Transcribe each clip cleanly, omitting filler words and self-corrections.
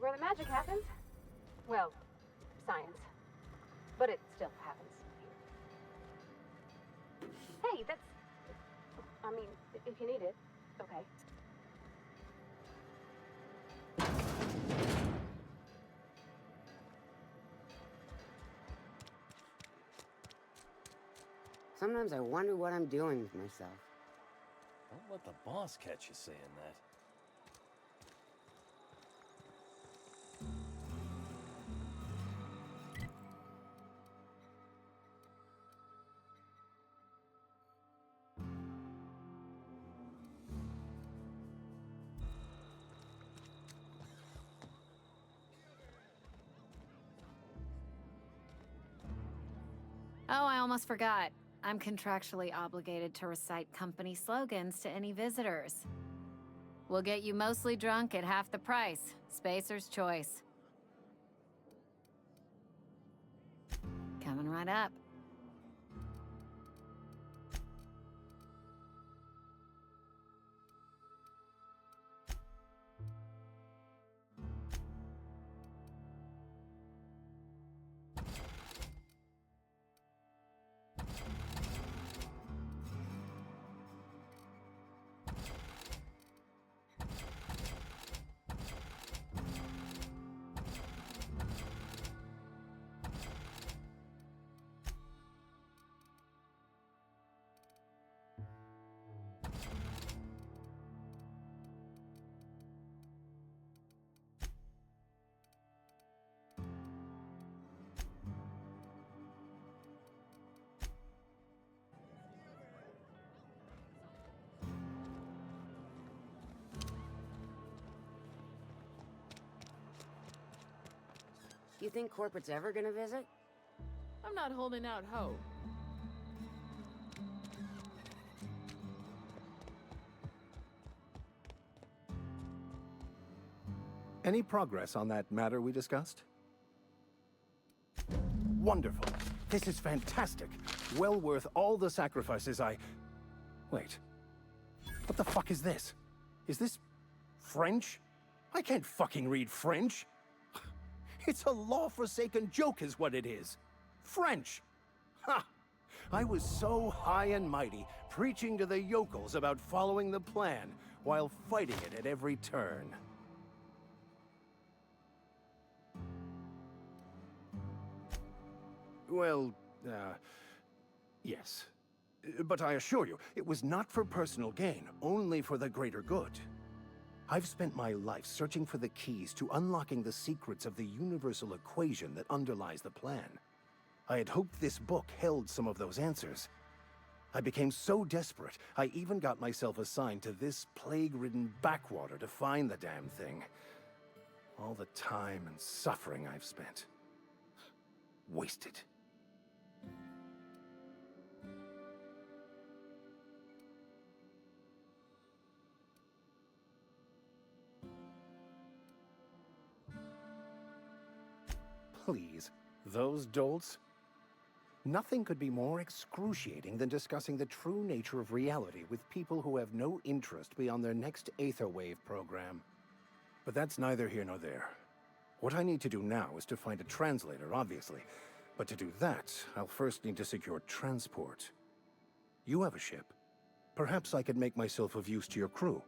where the magic happens. Well, science. But it still happens here. Hey, that's... I mean, if you need it, okay. Sometimes I wonder what I'm doing with myself. Don't let the boss catch you saying that. Oh, I almost forgot. I'm contractually obligated to recite company slogans to any visitors. We'll get you mostly drunk at half the price. Spacer's choice. Coming right up. You think corporate's ever gonna visit? I'm not holding out hope. Any progress on that matter we discussed? Wonderful. This is fantastic. Well worth all the sacrifices I... Wait. What the fuck is this? Is this... French? I can't fucking read French. It's a law-forsaken joke is what it is. French! Ha! I was so high and mighty, preaching to the yokels about following the plan, while fighting it at every turn. Well, yes. But I assure you, it was not for personal gain, only for the greater good. I've spent my life searching for the keys to unlocking the secrets of the universal equation that underlies the plan. I had hoped this book held some of those answers. I became so desperate, I even got myself assigned to this plague-ridden backwater to find the damn thing. All the time and suffering I've spent. Wasted. Please, those dolts? Nothing could be more excruciating than discussing the true nature of reality with people who have no interest beyond their next Aetherwave program. But that's neither here nor there. What I need to do now is to find a translator, obviously. But to do that, I'll first need to secure transport. You have a ship. Perhaps I could make myself of use to your crew.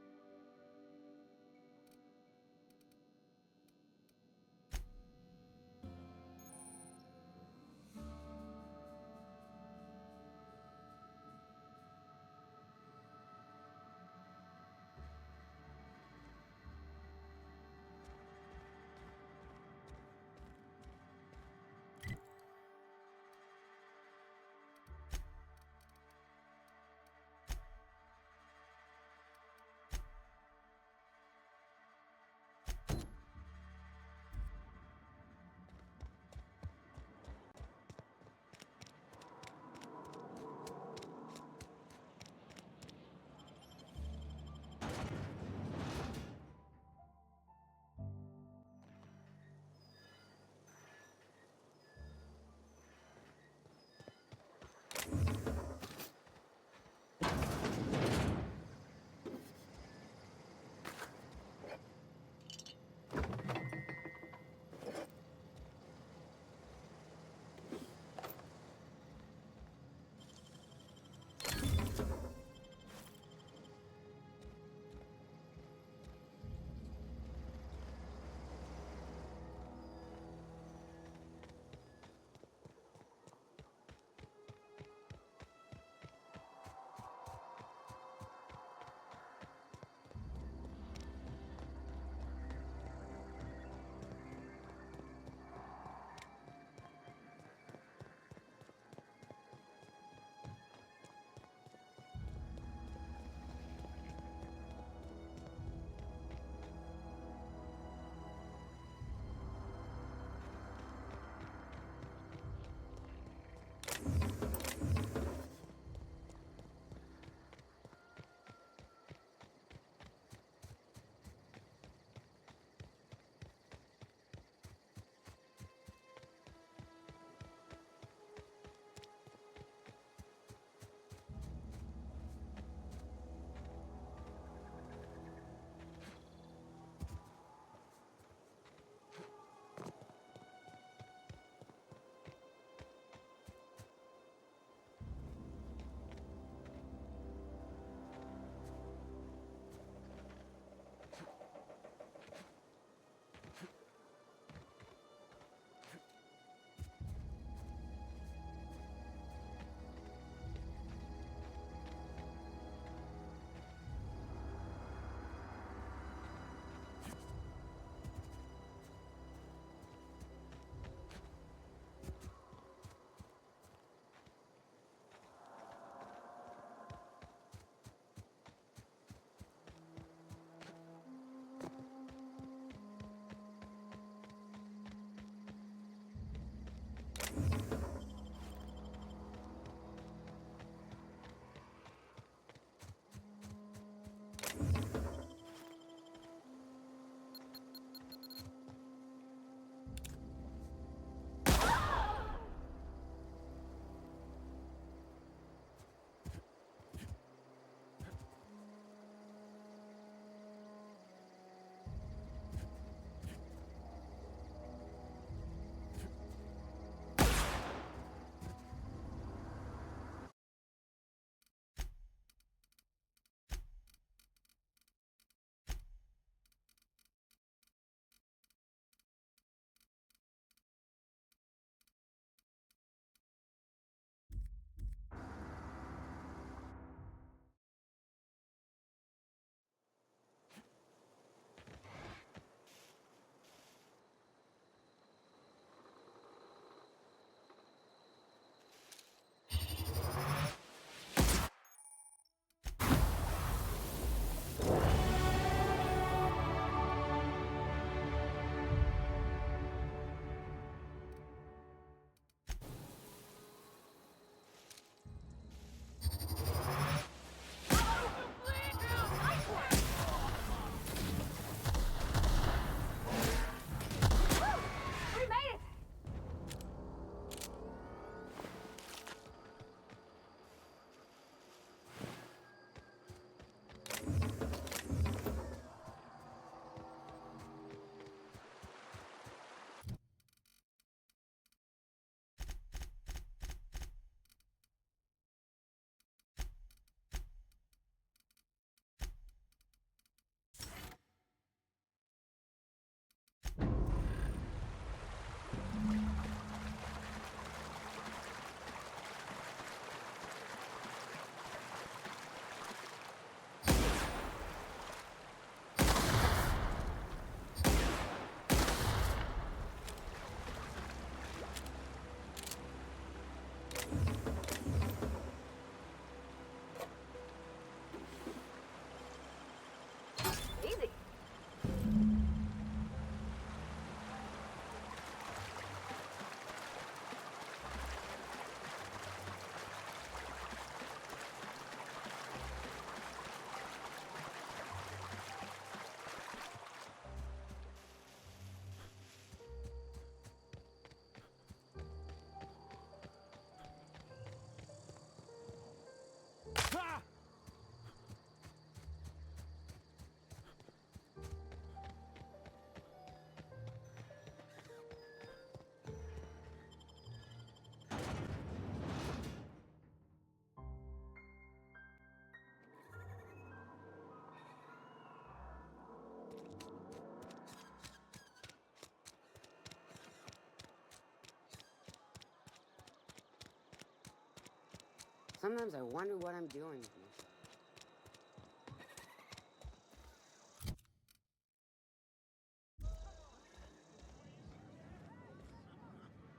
Sometimes I wonder what I'm doing with myself.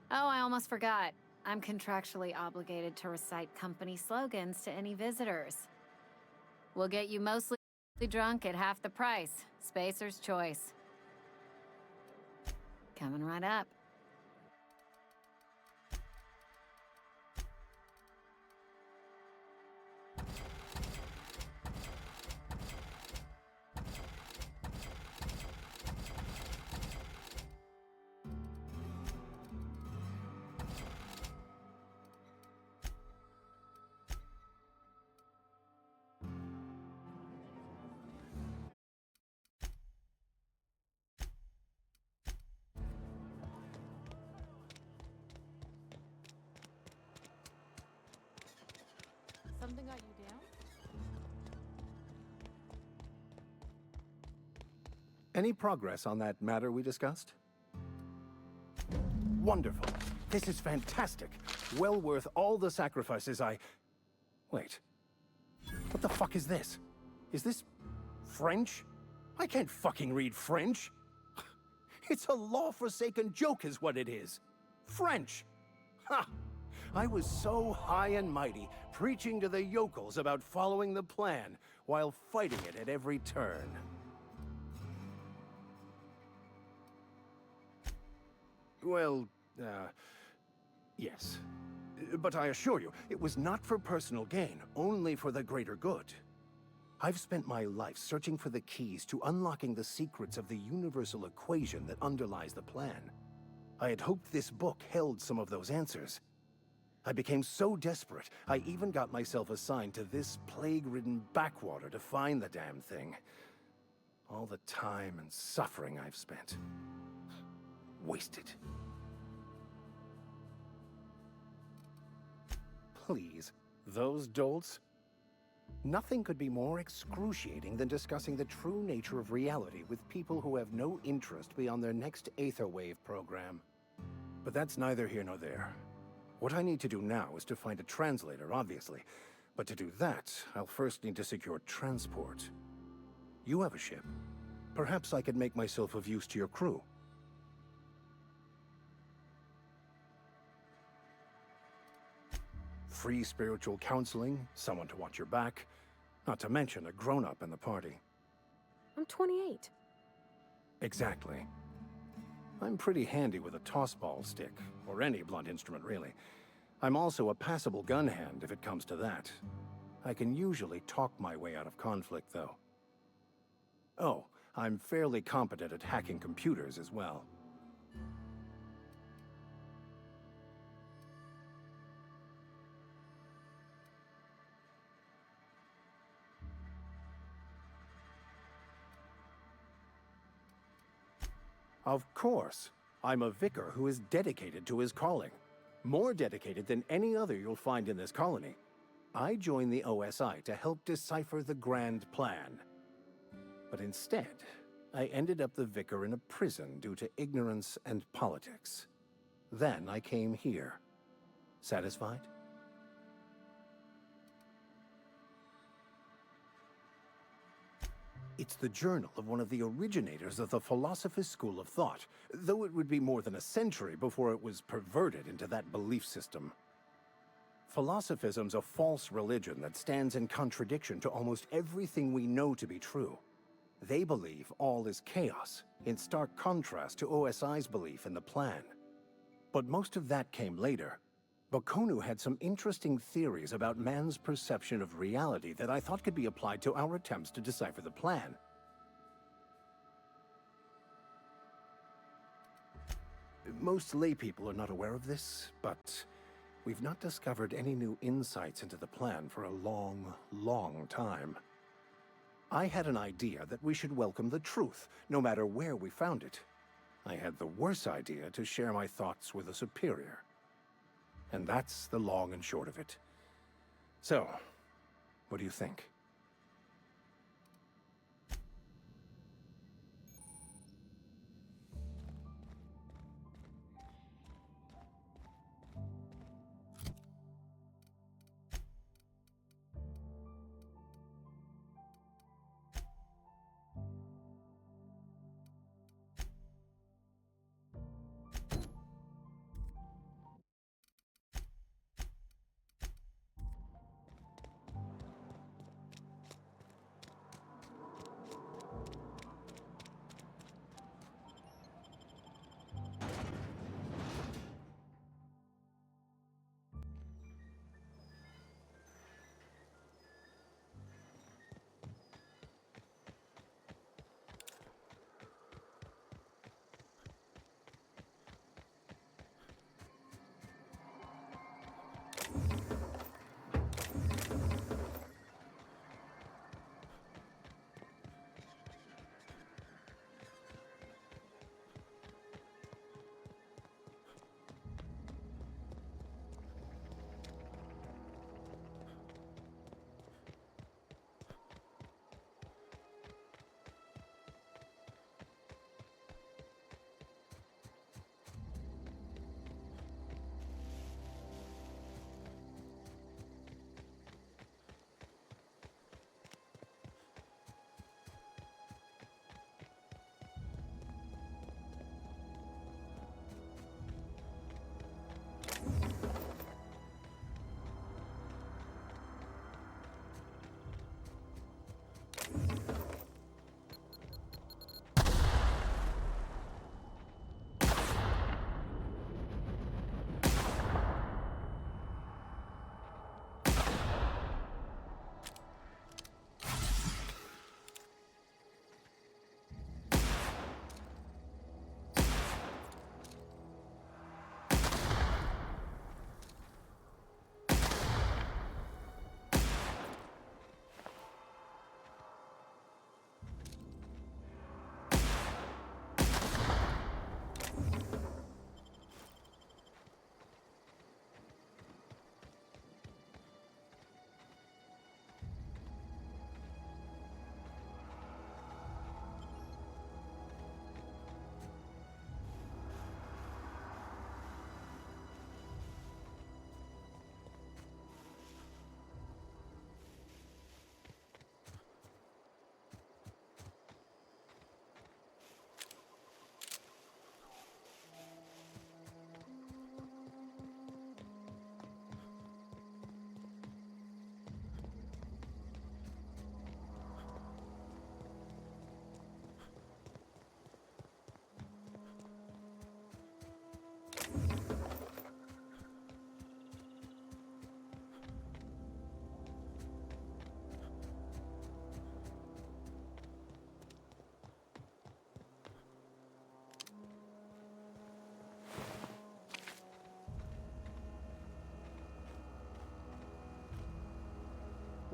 Oh, I almost forgot. I'm contractually obligated to recite company slogans to any visitors. We'll get you mostly drunk at half the price. Spacer's choice. Coming right up. Something got you down? Any progress on that matter we discussed? Wonderful. This is fantastic. Well worth all the sacrifices I... Wait. What the fuck is this? Is this French? I can't fucking read French. It's a law-forsaken joke is what it is. French. Ha! I was so high and mighty, preaching to the yokels about following the plan, while fighting it at every turn. Well, yes. But I assure you, it was not for personal gain, only for the greater good. I've spent my life searching for the keys to unlocking the secrets of the universal equation that underlies the plan. I had hoped this book held some of those answers. I became so desperate, I even got myself assigned to this plague-ridden backwater to find the damn thing. All the time and suffering I've spent. Wasted. Please, those dolts? Nothing could be more excruciating than discussing the true nature of reality with people who have no interest beyond their next Aetherwave program. But that's neither here nor there. What I need to do now is to find a translator, obviously. But to do that, I'll first need to secure transport. You have a ship. Perhaps I could make myself of use to your crew. Free spiritual counseling, someone to watch your back, not to mention a grown-up in the party. I'm 28. Exactly. I'm pretty handy with a tossball stick, or any blunt instrument, really. I'm also a passable gun hand, if it comes to that. I can usually talk my way out of conflict, though. Oh, I'm fairly competent at hacking computers as well. Of course. I'm a vicar who is dedicated to his calling. More dedicated than any other you'll find in this colony. I joined the OSI to help decipher the grand plan. But instead, I ended up the vicar in a prison due to ignorance and politics. Then I came here. Satisfied? It's the journal of one of the originators of the Philosopher's School of Thought, though it would be more than a century before it was perverted into that belief system. Philosophism's a false religion that stands in contradiction to almost everything we know to be true. They believe all is chaos, in stark contrast to OSI's belief in the plan. But most of that came later. Bakonu had some interesting theories about man's perception of reality that I thought could be applied to our attempts to decipher the plan. Most laypeople are not aware of this, but we've not discovered any new insights into the plan for a long, long time. I had an idea that we should welcome the truth, no matter where we found it. I had the worse idea to share my thoughts with a superior. And that's the long and short of it. So, what do you think?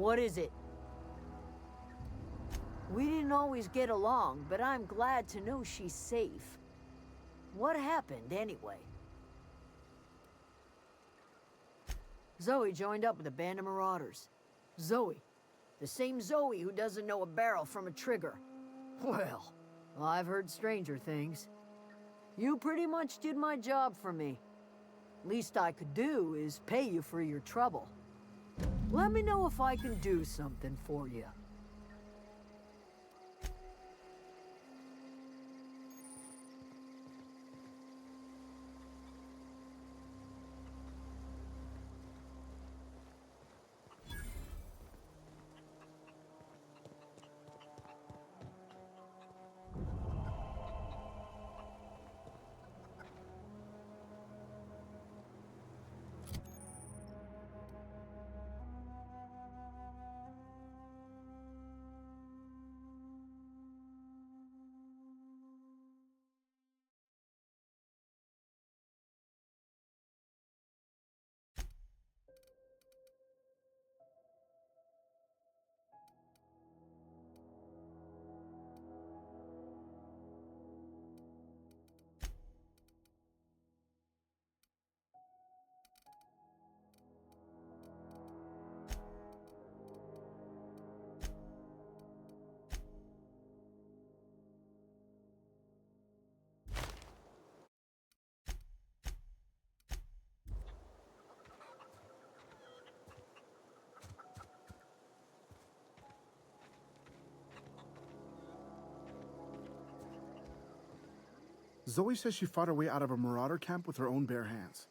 What is it? We didn't always get along, but I'm glad to know she's safe. What happened, anyway? Zoe joined up with a band of marauders. Zoe. The same Zoe who doesn't know a barrel from a trigger. Well, I've heard stranger things. You pretty much did my job for me. Least I could do is pay you for your trouble. Let me know if I can do something for you. Zoe says she fought her way out of a marauder camp with her own bare hands.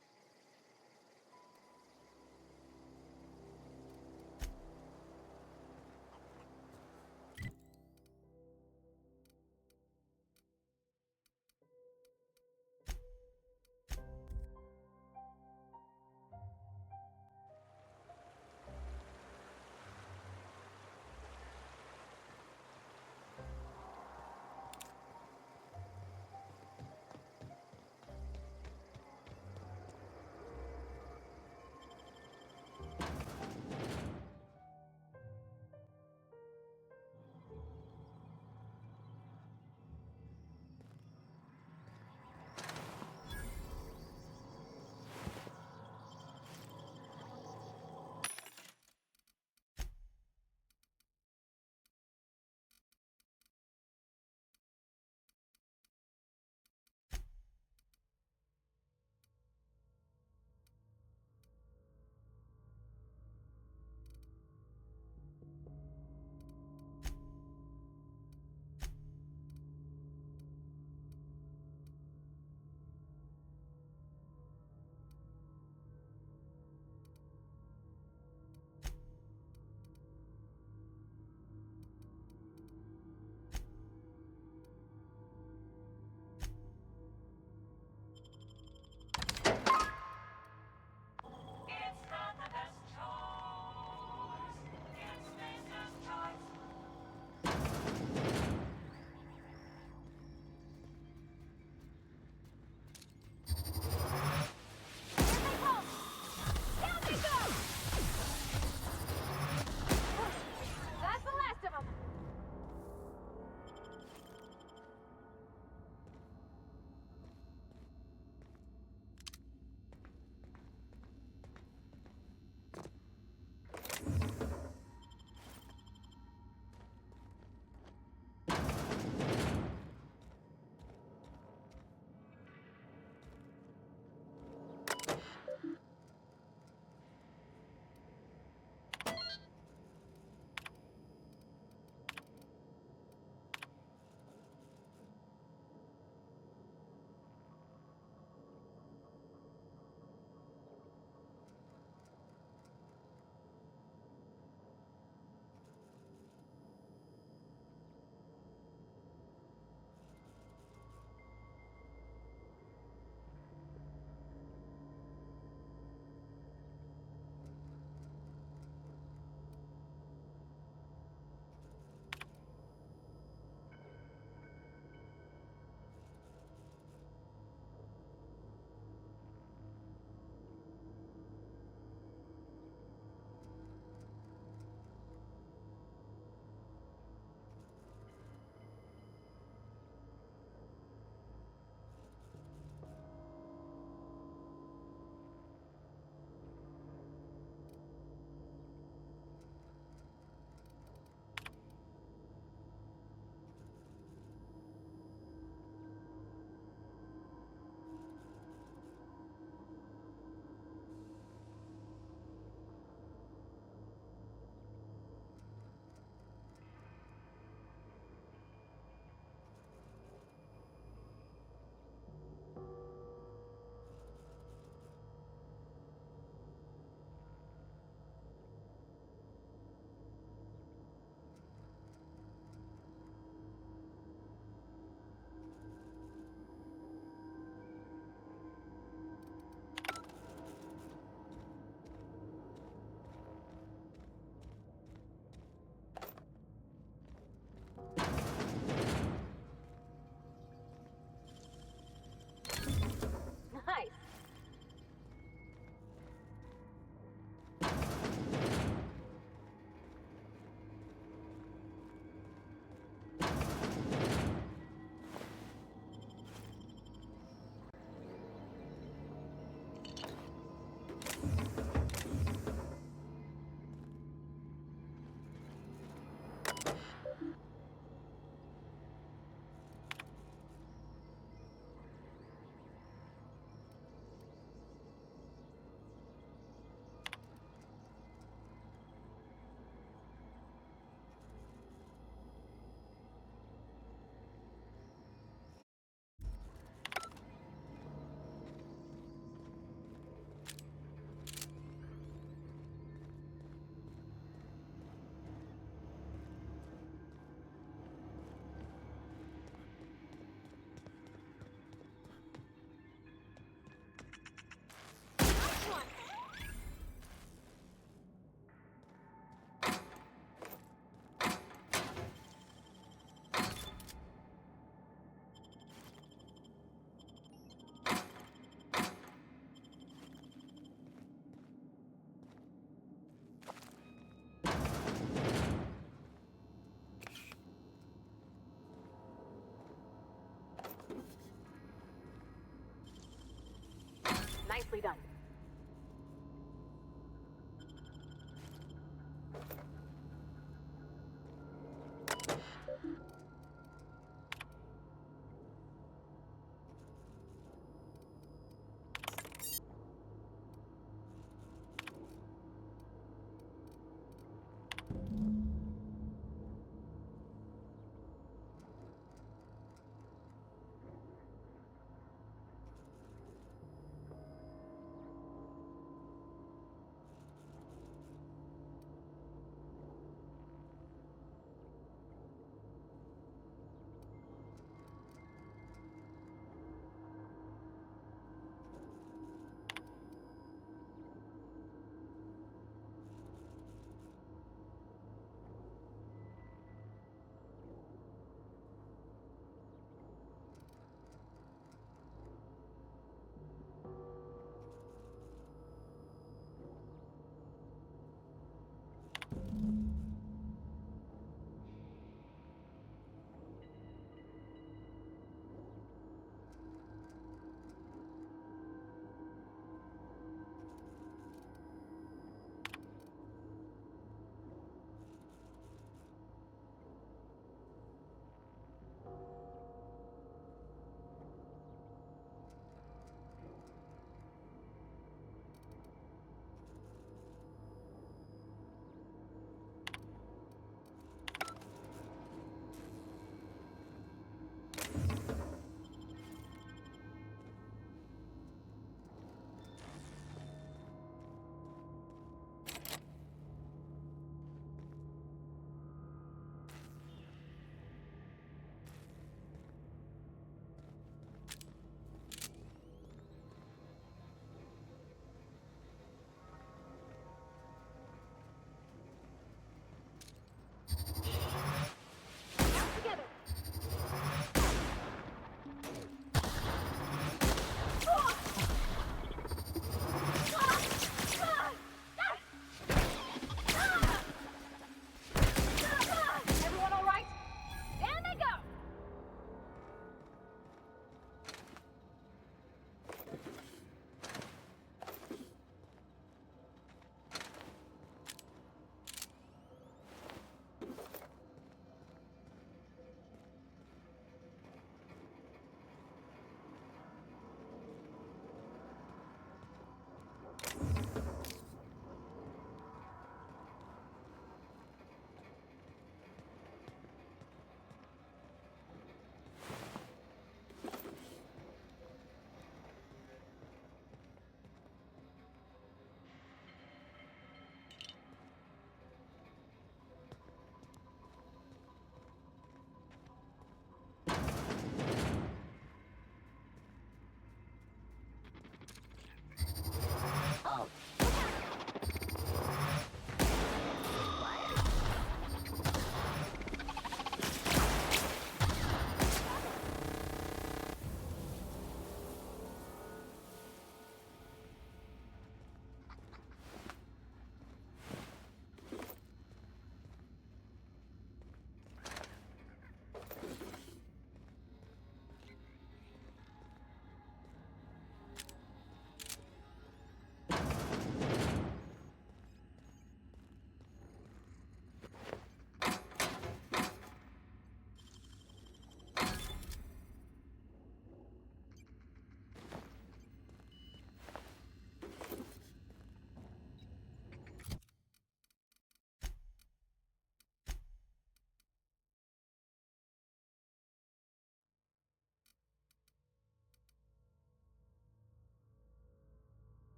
Nicely done.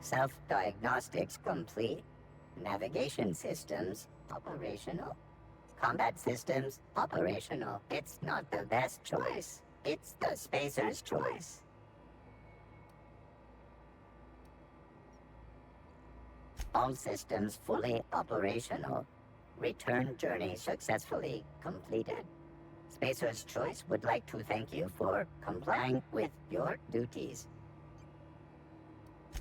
Self-diagnostics complete. Navigation systems operational. Combat systems operational. It's not the best choice. It's the spacer's choice. All systems fully operational. Return journey successfully completed. Spacer's Choice would like to thank you for complying with your duties.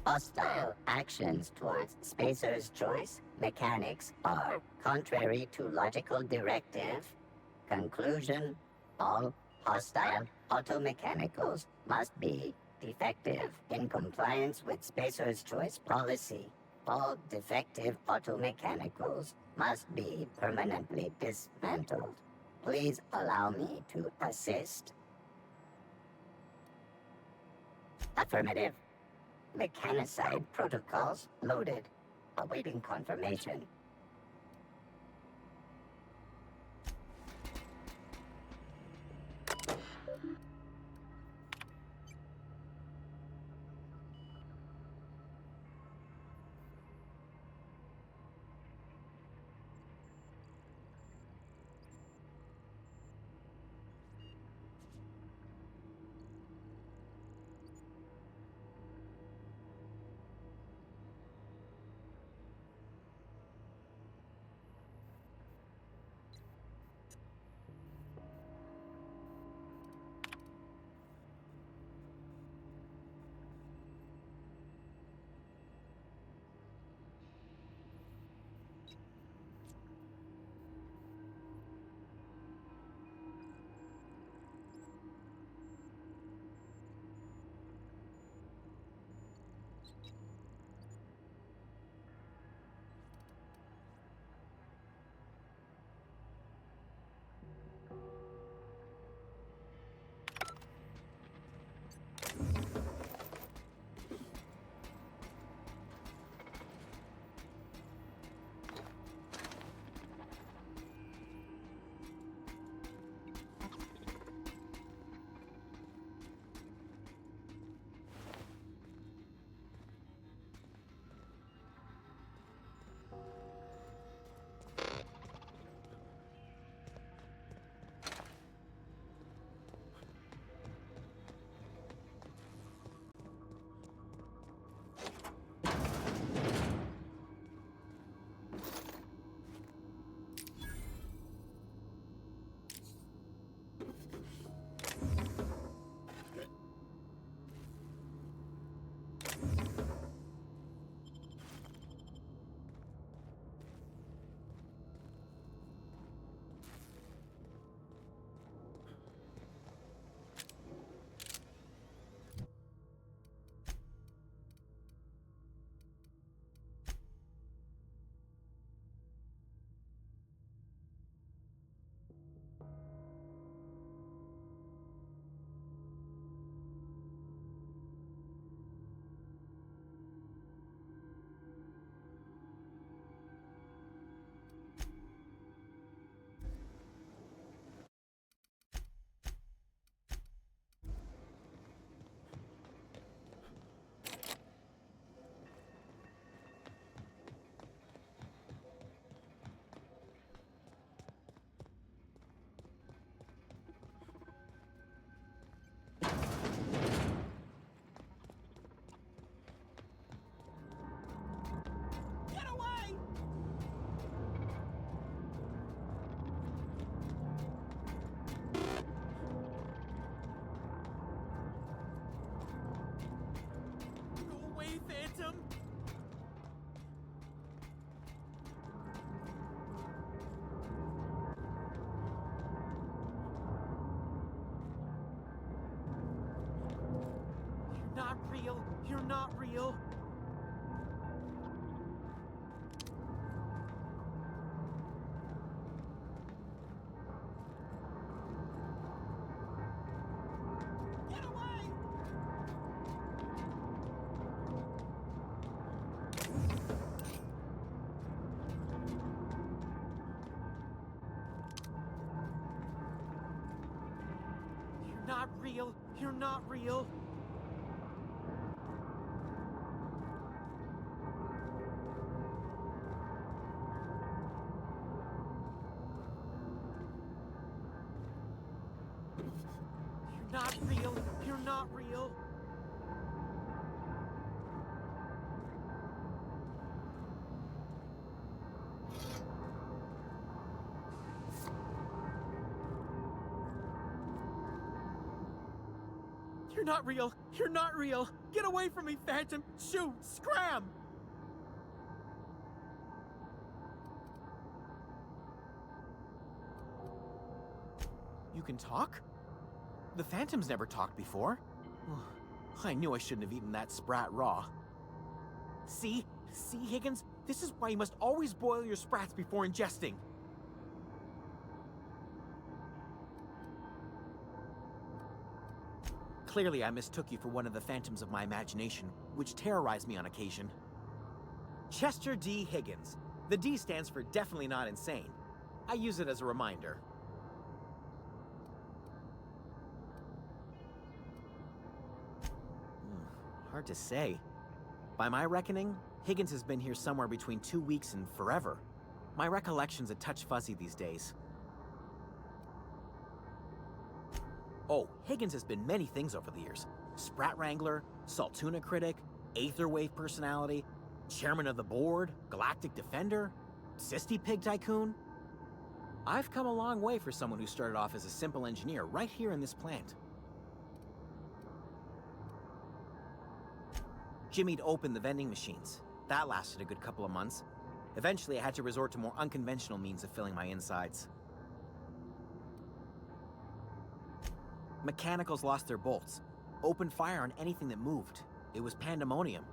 Hostile actions towards Spacer's Choice mechanics are contrary to logical directive. Conclusion: all hostile automechanicals must be defective in compliance with Spacer's Choice policy. All defective automechanicals must be permanently dismantled. Please allow me to assist. Affirmative. Mechanicide protocols loaded. Awaiting confirmation. Not real. You're not real. Get away! You're not real. You're not real. You're not real! You're not real! Get away from me, Phantom! Shoot! Scram! You can talk? The Phantom's never talked before. I knew I shouldn't have eaten that sprat raw. See? See, Higgins? This is why you must always boil your sprats before ingesting. Clearly, I mistook you for one of the phantoms of my imagination, which terrorized me on occasion. Chester D. Higgins. The D stands for definitely not insane. I use it as a reminder. Hard to say. By my reckoning, Higgins has been here somewhere between 2 weeks and forever. My recollection's a touch fuzzy these days. Oh, Higgins has been many things over the years. Sprat Wrangler, Saltuna Critic, Aetherwave Personality, Chairman of the Board, Galactic Defender, Sisty Pig Tycoon. I've come a long way for someone who started off as a simple engineer right here in this plant. Jimmy'd opened the vending machines. That lasted a good couple of months. Eventually, I had to resort to more unconventional means of filling my insides. Mechanicals lost their bolts. Opened fire on anything that moved. It was pandemonium.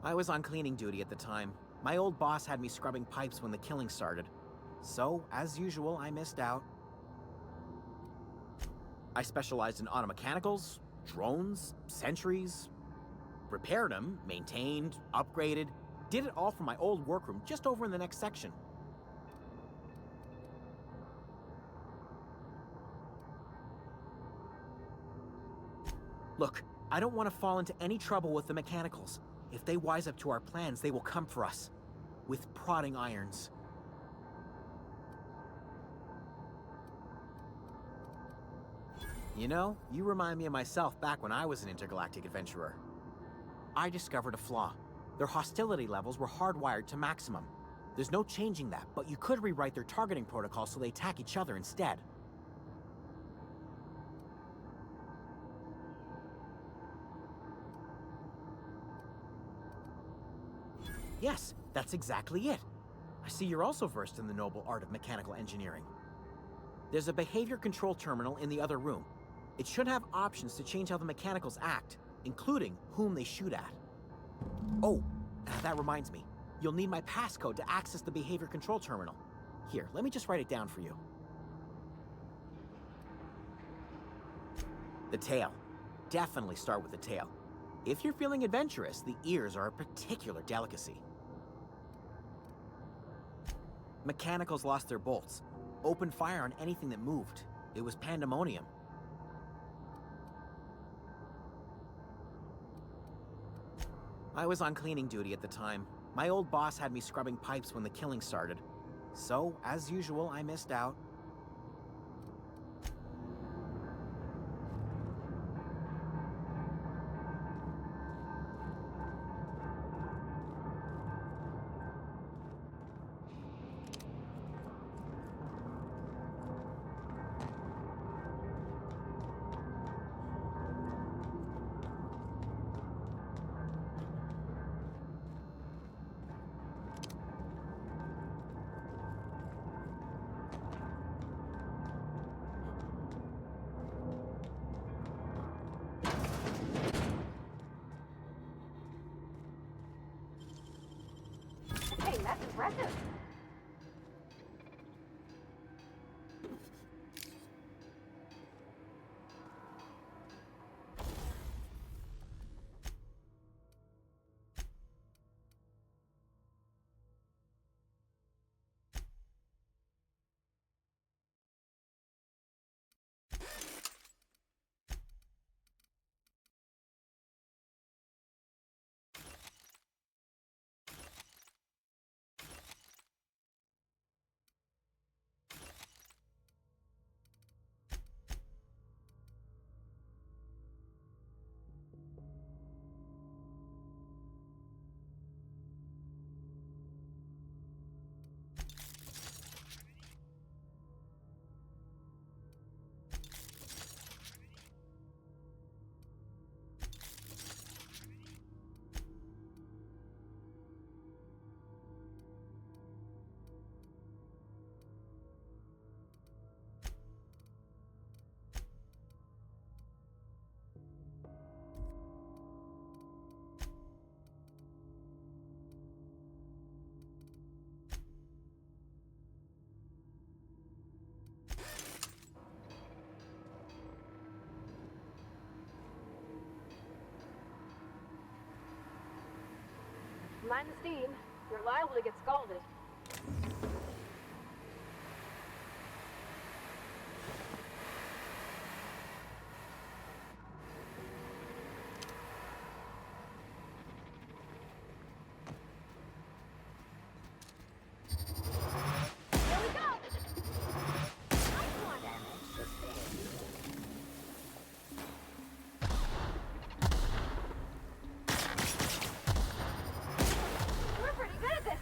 I was on cleaning duty at the time. My old boss had me scrubbing pipes when the killing started. So, as usual, I missed out. I specialized in automechanicals, drones, sentries. Repaired them, maintained, upgraded. Did it all from my old workroom just over in the next section. Look, I don't want to fall into any trouble with the mechanicals. If they wise up to our plans, they will come for us. With prodding irons. You know, you remind me of myself back when I was an intergalactic adventurer. I discovered a flaw. Their hostility levels were hardwired to maximum. There's no changing that, but you could rewrite their targeting protocol so they attack each other instead. Yes, that's exactly it. I see you're also versed in the noble art of mechanical engineering. There's a behavior control terminal in the other room. It should have options to change how the mechanicals act, including whom they shoot at. Oh, that reminds me. You'll need my passcode to access the behavior control terminal. Here, let me just write it down for you. The tail. Definitely start with the tail. If you're feeling adventurous, the ears are a particular delicacy. Mechanicals lost their bolts. Opened fire on anything that moved. It was pandemonium. I was on cleaning duty at the time. My old boss had me scrubbing pipes when the killing started. So, as usual, I missed out. Hey, that's impressive. Mind the steam. You're liable to get scalded. Here we go! Nice one! Damage sustained. We're pretty good at this.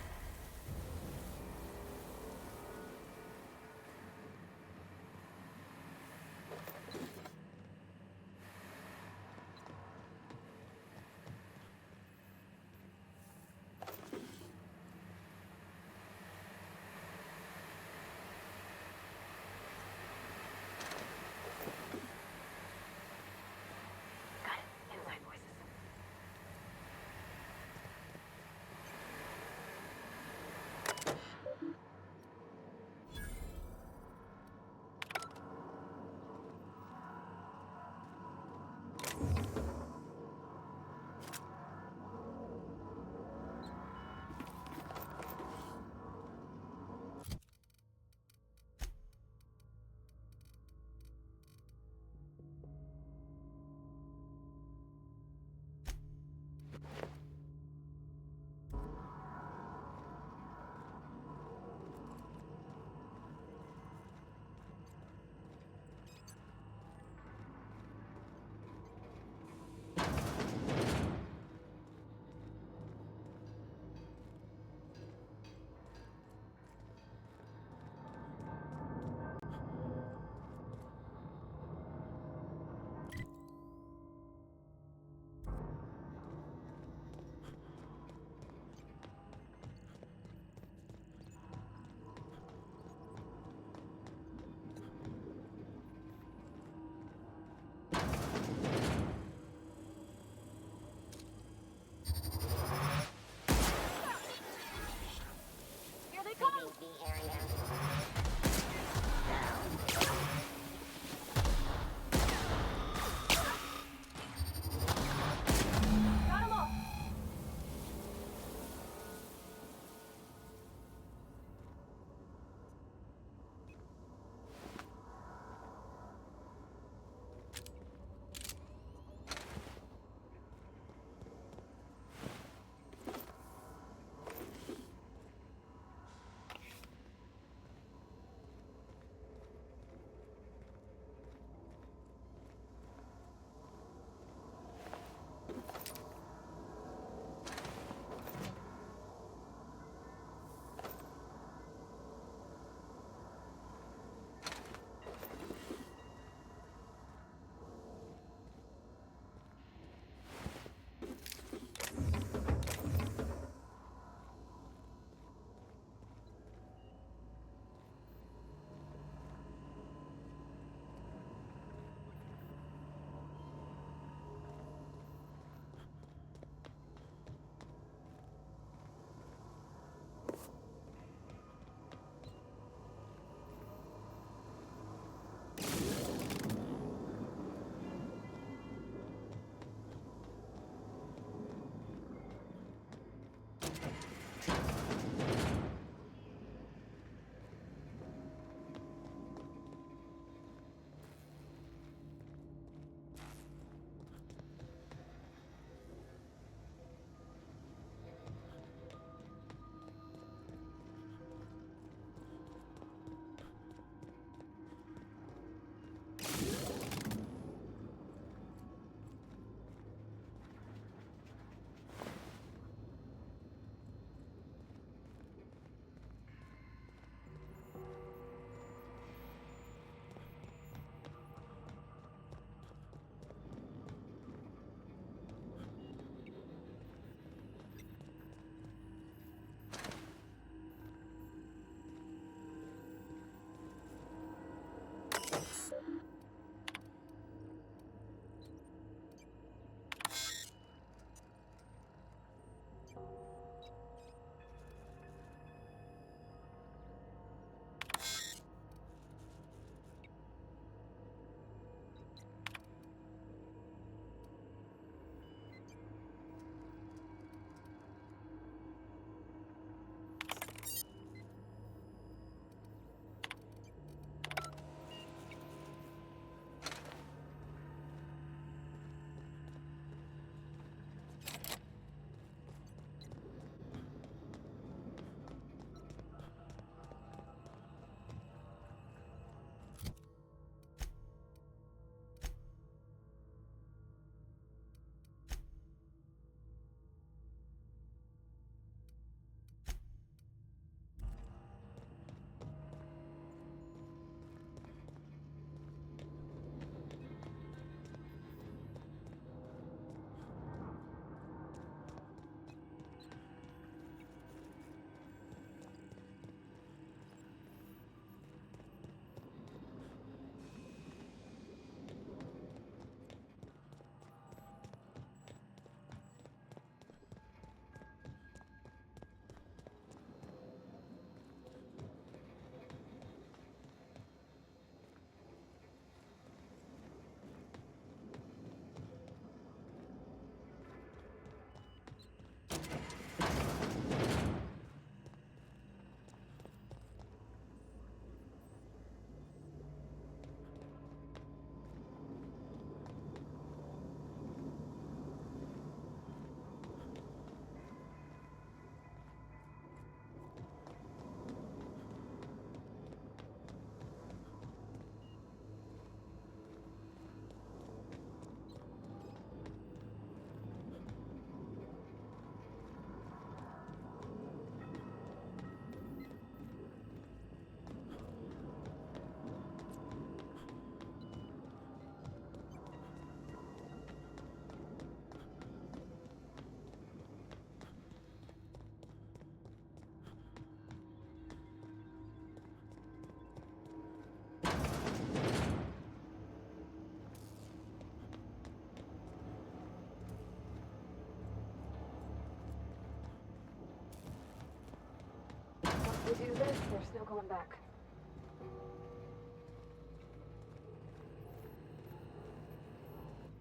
do this, there's no going back.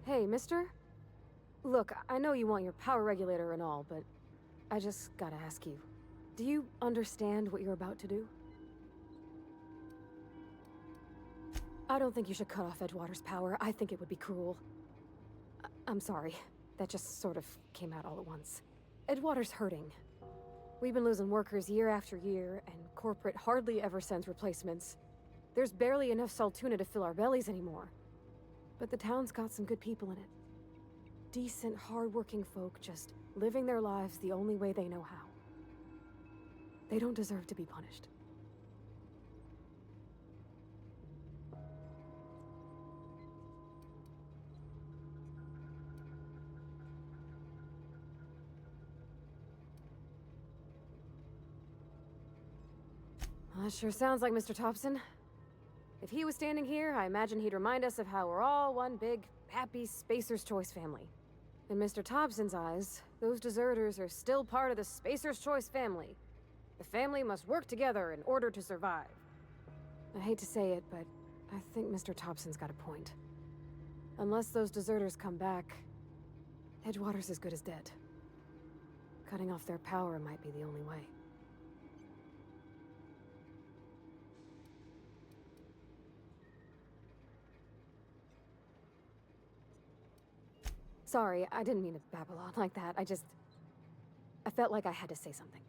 Hey, mister? Look, I know you want your power regulator and all, but I just gotta ask you. Do you understand what you're about to do? I don't think you should cut off Edgewater's power. I think it would be cruel. I'm sorry. That just sort of came out all at once. Edgewater's hurting. We've been losing workers year after year, and corporate hardly ever sends replacements. There's barely enough Saltuna to fill our bellies anymore. But the town's got some good people in it. Decent, hard-working folk just living their lives the only way they know how. They don't deserve to be punished. Well, that sure sounds like Mr. Thompson. If he was standing here, I imagine he'd remind us of how we're all one big, happy Spacer's Choice family. In Mr. Thompson's eyes, those deserters are still part of the Spacer's Choice family. The family must work together in order to survive. I hate to say it, but I think Mr. Thompson's got a point. Unless those deserters come back, Edgewater's as good as dead. Cutting off their power might be the only way. Sorry, I didn't mean to babble on like that. I felt like I had to say something.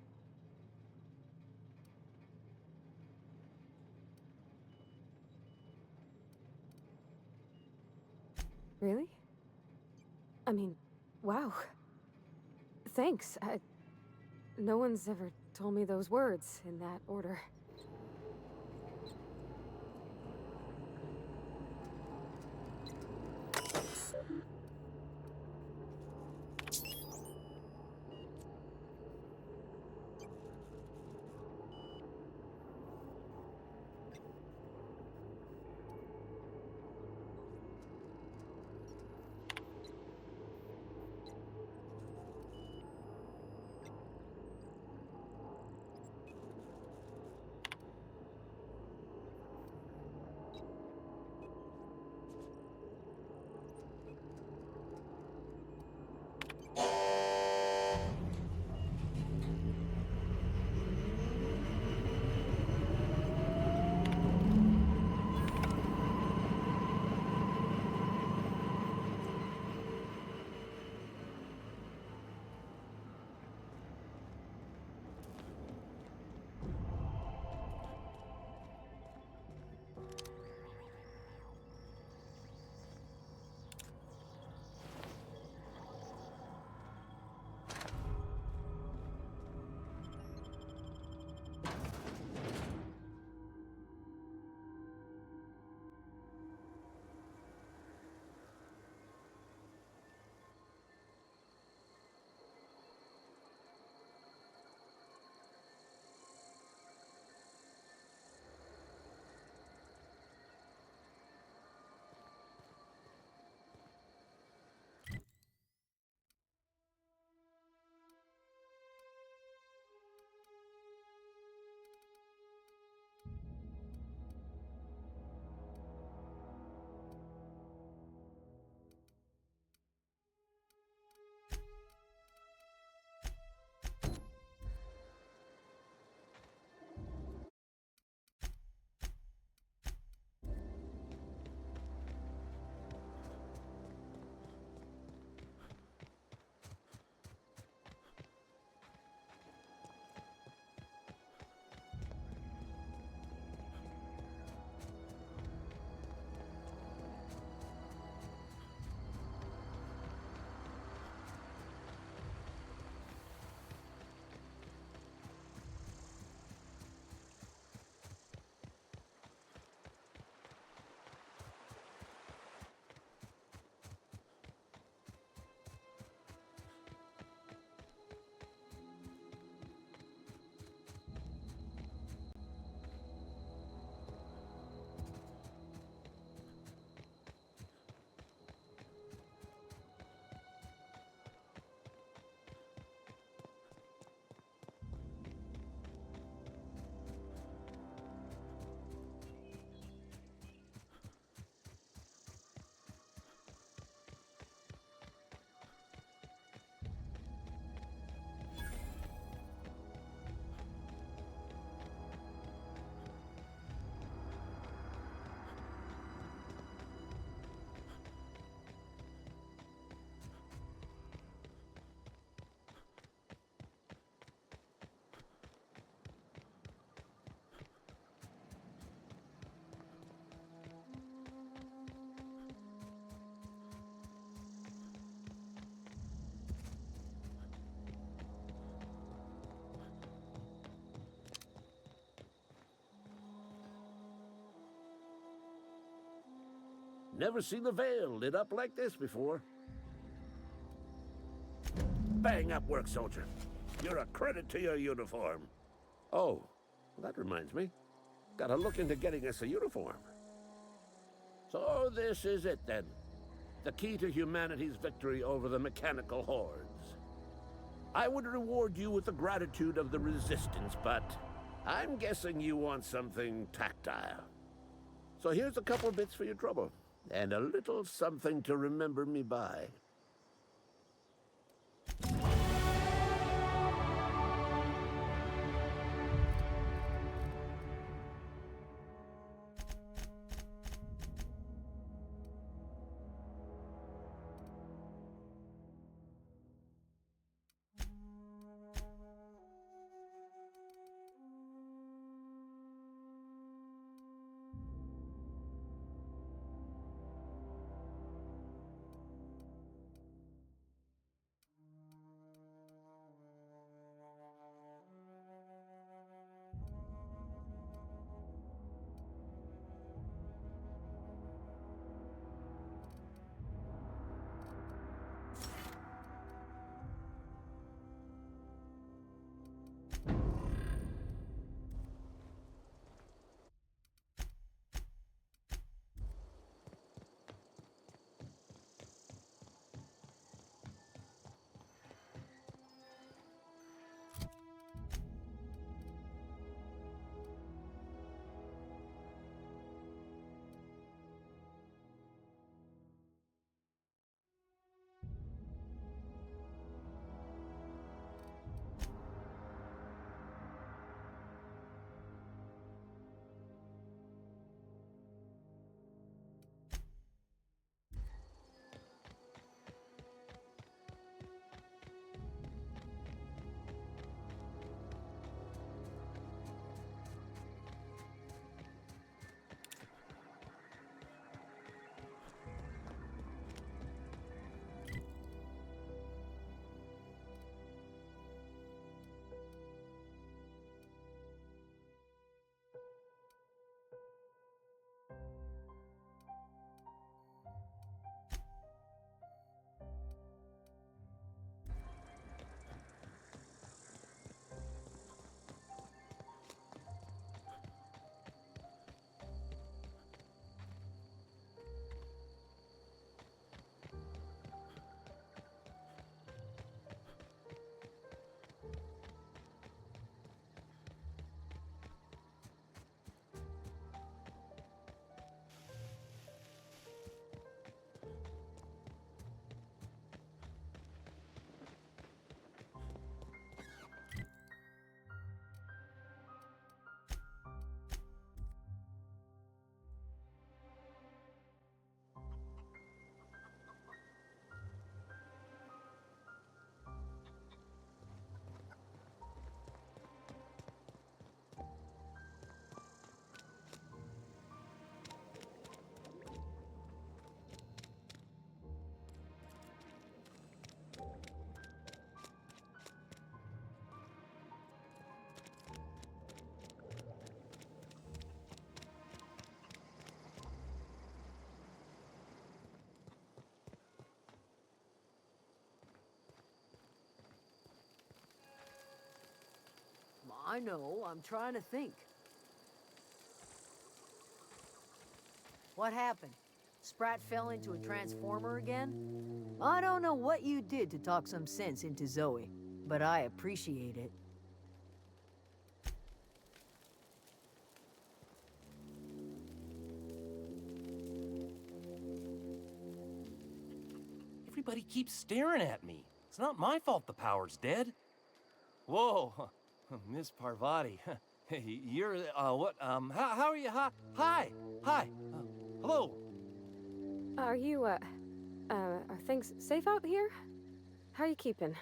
Really? I mean, wow. Thanks. No one's ever told me those words in that order. Never seen the Vale lit up like this before. Bang up work, soldier. You're a credit to your uniform. Oh, that reminds me. Gotta look into getting us a uniform. So this is it then. The key to humanity's victory over the mechanical hordes. I would reward you with the gratitude of the Resistance, but I'm guessing you want something tactile. So here's a couple bits for your trouble, and a little something to remember me by. I know, I'm trying to think. What happened? Sprat fell into a transformer again? I don't know what you did to talk some sense into Zoe, but I appreciate it. Everybody keeps staring at me. It's not my fault the power's dead. Whoa, Miss Parvati. Hey, you're, what, how are you? Hi, hello. Are you, are things safe out here? How you keeping?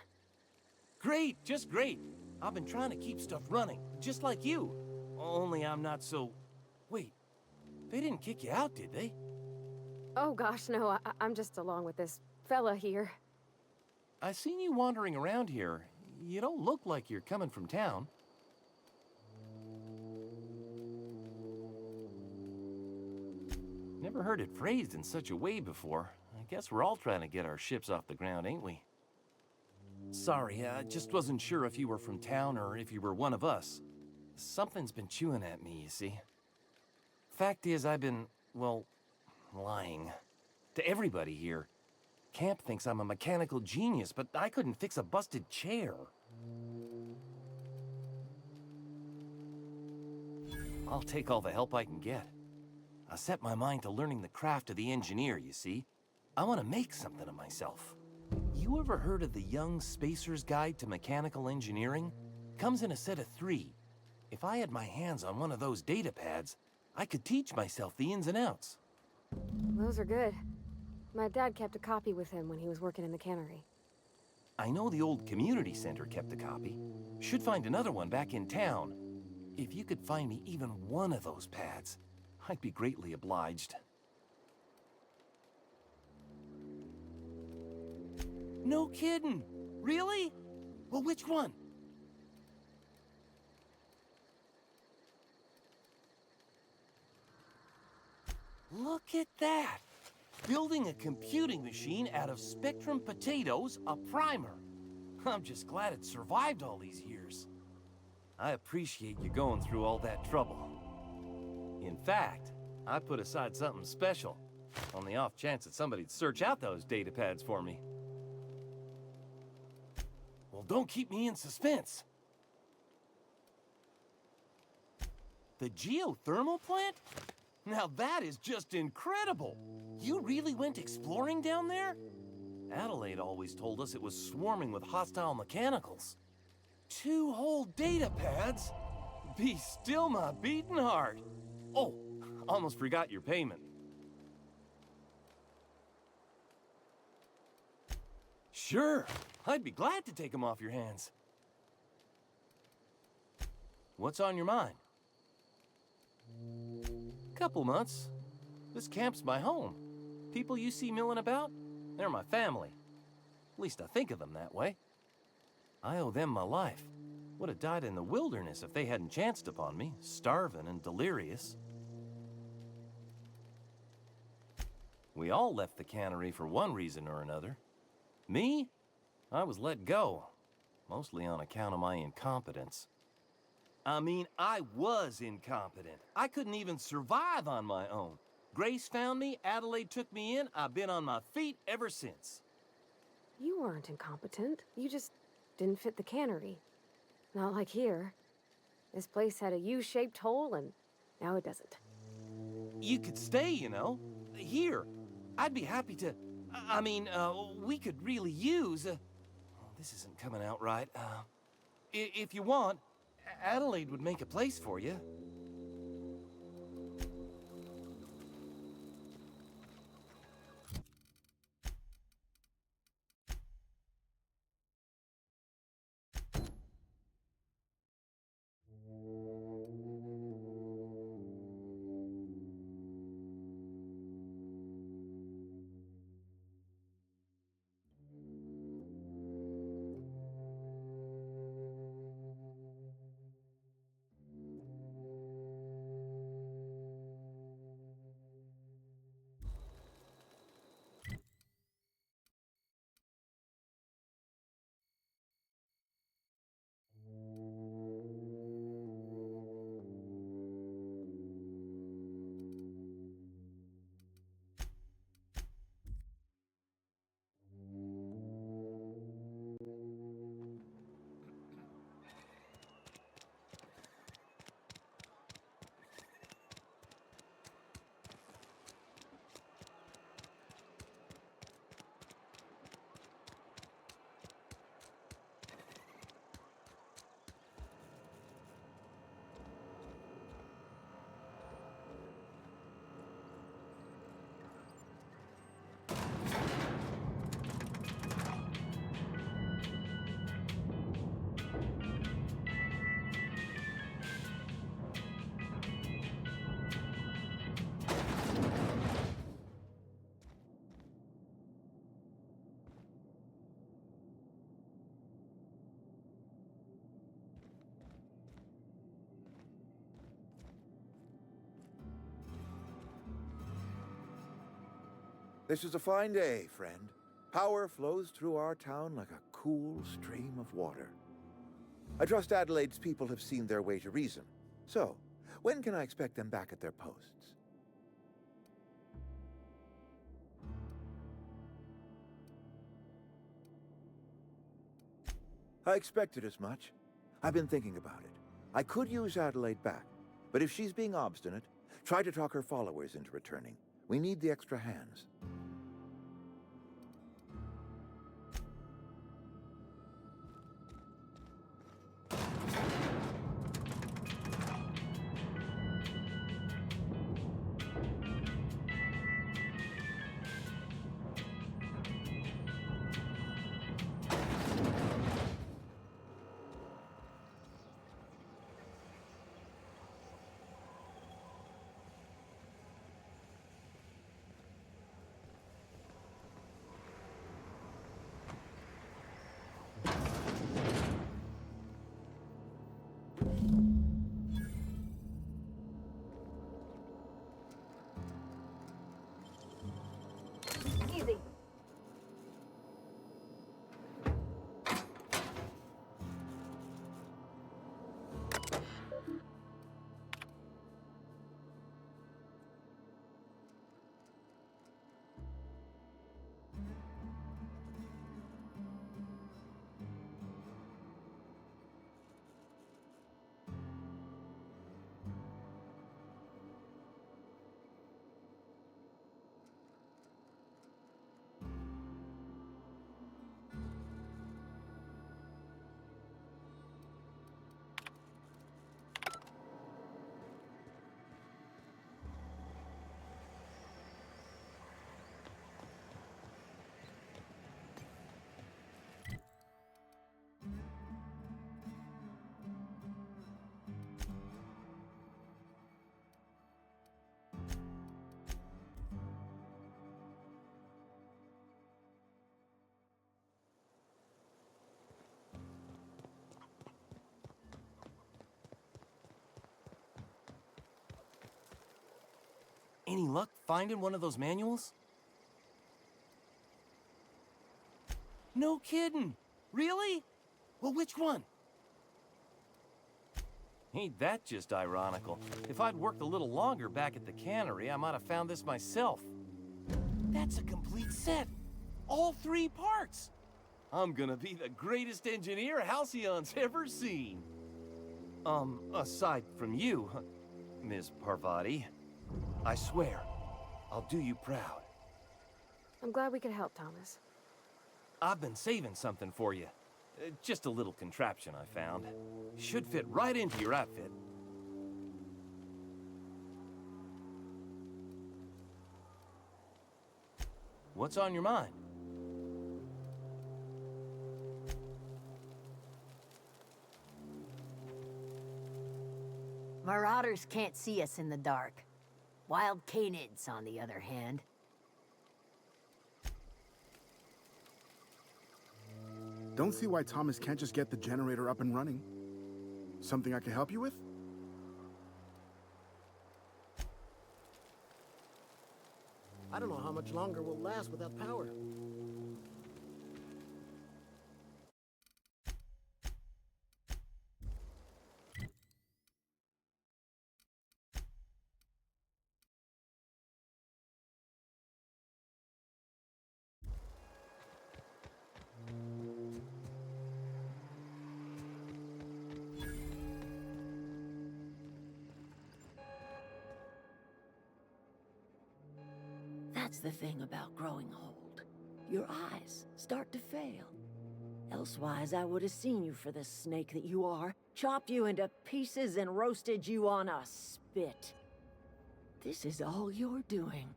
Great, just great. I've been trying to keep stuff running, just like you. Only I'm not so... Wait, they didn't kick you out, did they? Oh gosh, no, I'm just along with this fella here. I seen you wandering around here. You don't look like you're coming from town. Never heard it phrased in such a way before. I guess we're all trying to get our ships off the ground, ain't we? Sorry, I just wasn't sure if you were from town or if you were one of us. Something's been chewing at me, you see. Fact is, I've been, well, lying. To everybody here. Camp thinks I'm a mechanical genius, but I couldn't fix a busted chair. I'll take all the help I can get. I set my mind to learning the craft of the engineer, you see. I want to make something of myself. You ever heard of the Young Spacer's Guide to Mechanical Engineering? Comes in a set of 3. If I had my hands on one of those data pads, I could teach myself the ins and outs. Those are good. My dad kept a copy with him when he was working in the cannery. I know the old community center kept a copy. Should find another one back in town. If you could find me even one of those pads, I'd be greatly obliged. No kidding! Really? Well, which one? Look at that! Building a computing machine out of Spectrum potatoes, a primer. I'm just glad it survived all these years. I appreciate you going through all that trouble. In fact, I put aside something special, on the off chance that somebody'd search out those data pads for me. Well, don't keep me in suspense. The geothermal plant? Now that is just incredible! You really went exploring down there? Adelaide always told us it was swarming with hostile mechanicals. 2 whole data pads? Be still my beating heart. Oh, almost forgot your payment. Sure, I'd be glad to take them off your hands. What's on your mind? Couple months. This camp's my home. People you see milling about, they're my family. At least I think of them that way. I owe them my life. Would have died in the wilderness if they hadn't chanced upon me, starving and delirious. We all left the cannery for one reason or another. Me? I was let go, mostly on account of my incompetence. I mean, I was incompetent. I couldn't even survive on my own. Grace found me, Adelaide took me in, I've been on my feet ever since. You weren't incompetent. You just didn't fit the cannery. Not like here. This place had a U-shaped hole, and now it doesn't. You could stay, you know. Here. I'd be happy to... we could really use... this isn't coming out right. If you want, Adelaide would make a place for you. This is a fine day, friend. Power flows through our town like a cool stream of water. I trust Adelaide's people have seen their way to reason. So, when can I expect them back at their posts? I expected as much. I've been thinking about it. I could use Adelaide back, but if she's being obstinate, try to talk her followers into returning. We need the extra hands. Easy. Any luck finding one of those manuals? No kidding! Really? Well, which one? Ain't that just ironical? If I'd worked a little longer back at the cannery, I might have found this myself. That's a complete set! All 3 parts! I'm gonna be the greatest engineer Halcyon's ever seen! Aside from you, Ms. Parvati, I swear, I'll do you proud. I'm glad we could help, Thomas. I've been saving something for you. Just a little contraption I found. Should fit right into your outfit. What's on your mind? Marauders can't see us in the dark. Wild canids, on the other hand. Don't see why Thomas can't just get the generator up and running. Something I can help you with? I don't know how much longer we'll last without power. That's the thing about growing old. Your eyes start to fail. Elsewise, I would have seen you for the snake that you are, chopped you into pieces and roasted you on a spit. This is all you're doing.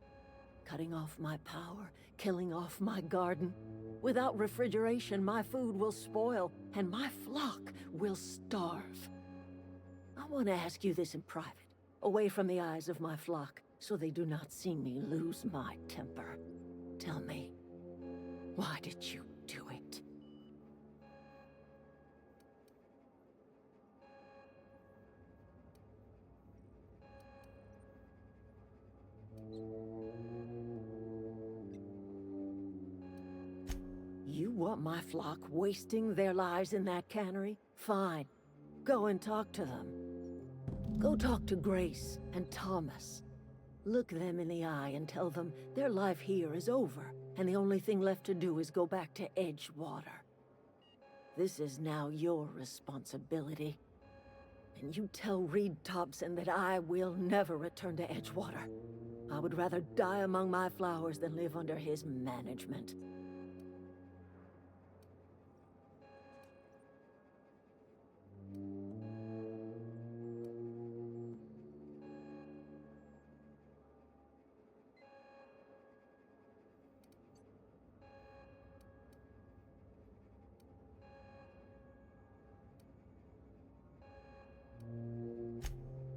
Cutting off my power, killing off my garden. Without refrigeration, my food will spoil, and my flock will starve. I want to ask you this in private, away from the eyes of my flock, so they do not see me lose my temper. Tell me, why did you do it? You want my flock wasting their lives in that cannery? Fine. Go and talk to them. Go talk to Grace and Thomas. Look them in the eye and tell them their life here is over, and the only thing left to do is go back to Edgewater. This is now your responsibility. And you tell Reed Thompson that I will never return to Edgewater. I would rather die among my flowers than live under his management.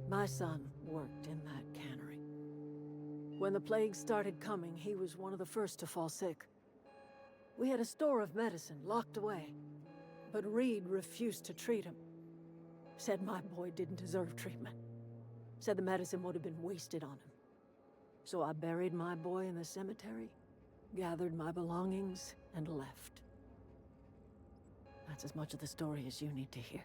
My son worked in that cannery. When the plague started coming, he was one of the first to fall sick. We had a store of medicine locked away, but Reed refused to treat him. Said my boy didn't deserve treatment. Said the medicine would have been wasted on him. So I buried my boy in the cemetery, gathered my belongings, and left. That's as much of the story as you need to hear.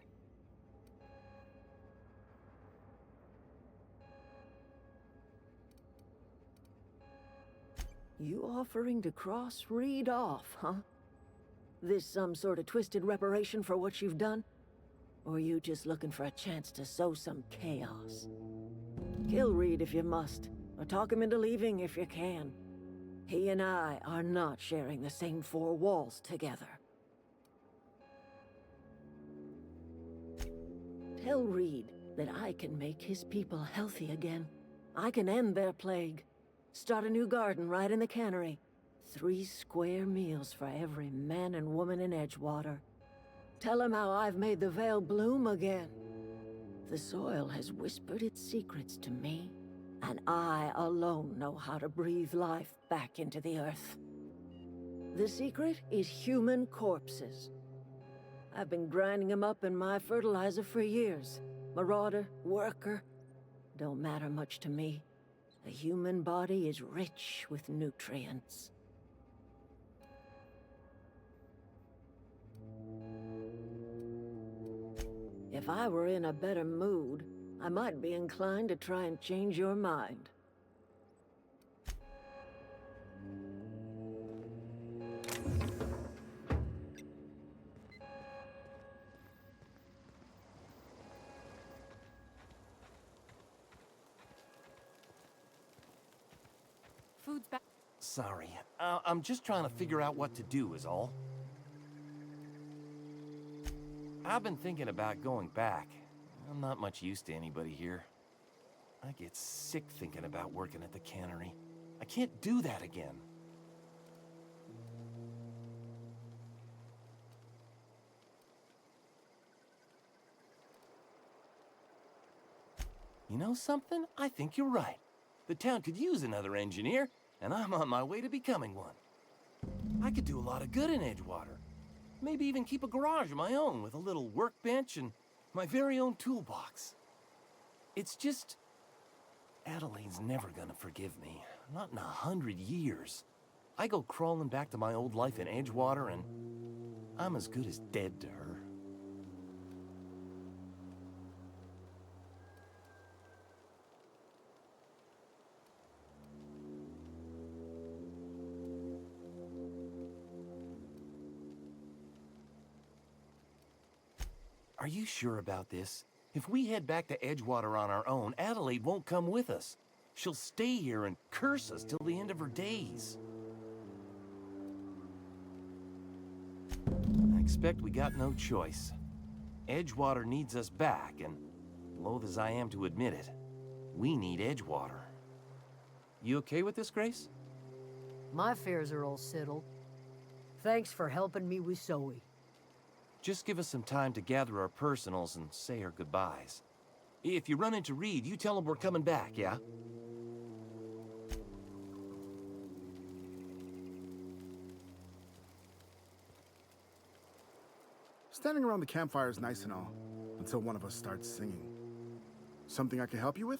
You offering to cross Reed off, huh? This some sort of twisted reparation for what you've done? Or you just looking for a chance to sow some chaos? Kill Reed if you must, or talk him into leaving if you can. He and I are not sharing the same four walls together. Tell Reed that I can make his people healthy again. I can end their plague. Start a new garden right in the cannery. 3 square meals for every man and woman in Edgewater. Tell him how I've made the Vale bloom again. The soil has whispered its secrets to me, and I alone know how to breathe life back into the earth. The secret is human corpses. I've been grinding them up in my fertilizer for years. Marauder, worker, don't matter much to me. The human body is rich with nutrients. If I were in a better mood, I might be inclined to try and change your mind. Food's back. Sorry. I'm just trying to figure out what to do is all. I've been thinking about going back. I'm not much use to anybody here. I get sick thinking about working at the cannery. I can't do that again. You know something? I think you're right. The town could use another engineer, and I'm on my way to becoming one. I could do a lot of good in Edgewater. Maybe even keep a garage of my own with a little workbench and my very own toolbox. It's just... Adelaide's never gonna forgive me. Not in 100 years. I go crawling back to my old life in Edgewater, and I'm as good as dead to her. Are you sure about this? If we head back to Edgewater on our own, Adelaide won't come with us. She'll stay here and curse us till the end of her days. I expect we got no choice. Edgewater needs us back, and loath as I am to admit it, we need Edgewater. You okay with this, Grace? My fears are all settled. Thanks for helping me with Zoe. Just give us some time to gather our personals and say our goodbyes. If you run into Reed, you tell him we're coming back, yeah? Standing around the campfire is nice and all, until one of us starts singing. Something I can help you with?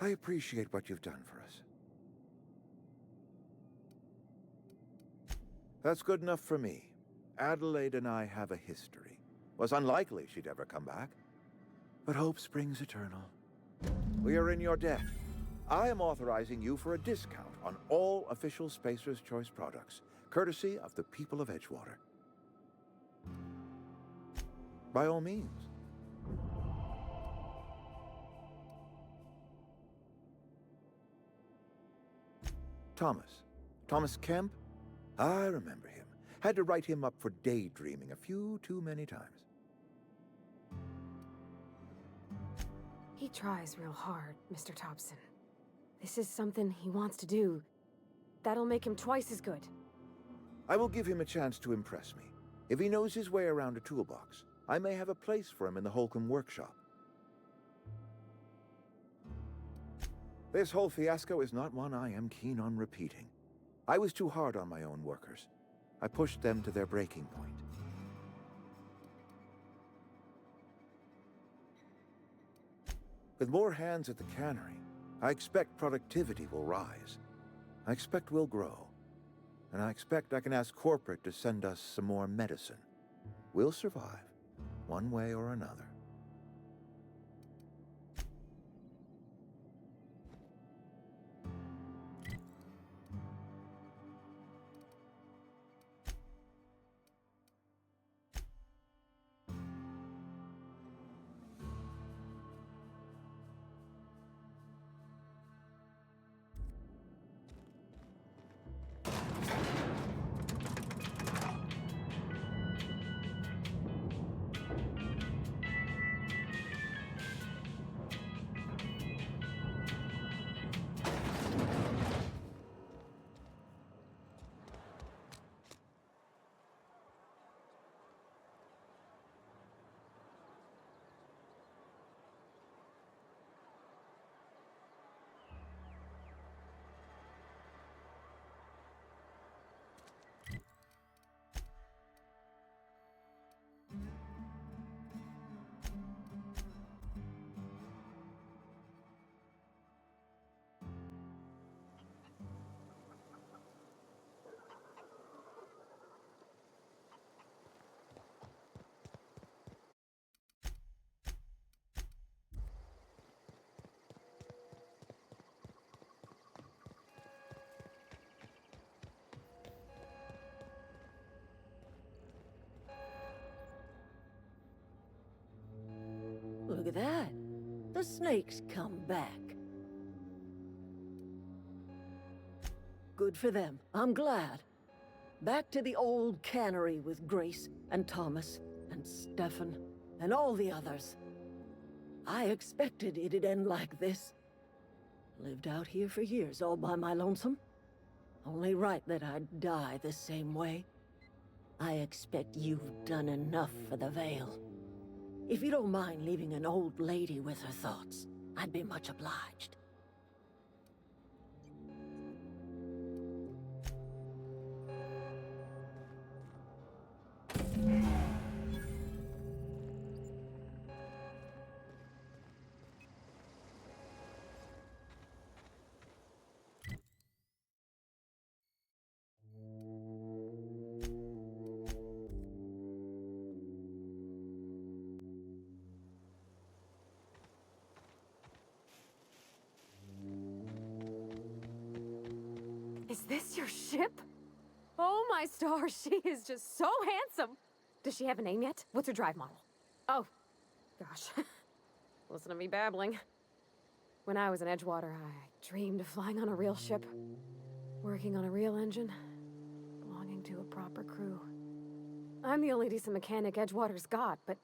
I appreciate what you've done for us. That's good enough for me. Adelaide and I have a history. Was unlikely she'd ever come back. But hope springs eternal. We are in your debt. I am authorizing you for a discount on all official Spacer's Choice products, courtesy of the people of Edgewater. By all means. Thomas Kemp? I remember him. Had to write him up for daydreaming a few too many times. He tries real hard, Mr. Thompson. This is something he wants to do. That'll make him twice as good. I will give him a chance to impress me. If he knows his way around a toolbox, I may have a place for him in the Holcomb workshop. This whole fiasco is not one I am keen on repeating. I was too hard on my own workers. I pushed them to their breaking point. With more hands at the cannery, I expect productivity will rise. I expect we'll grow. And I expect I can ask corporate to send us some more medicine. We'll survive, one way or another. Look at that. The snake's come back. Good for them. I'm glad. Back to the old cannery with Grace and Thomas and Stefan and all the others. I expected it'd end like this. Lived out here for years all by my lonesome. Only right that I'd die the same way. I expect you've done enough for the Vale. If you don't mind leaving an old lady with her thoughts, I'd be much obliged. Is this your ship? Oh my stars, she is just so handsome. Does she have a name yet? What's her drive model? Oh, gosh. Listen to me babbling. When I was in Edgewater, I dreamed of flying on a real ship, working on a real engine, belonging to a proper crew. I'm the only decent mechanic Edgewater's got, but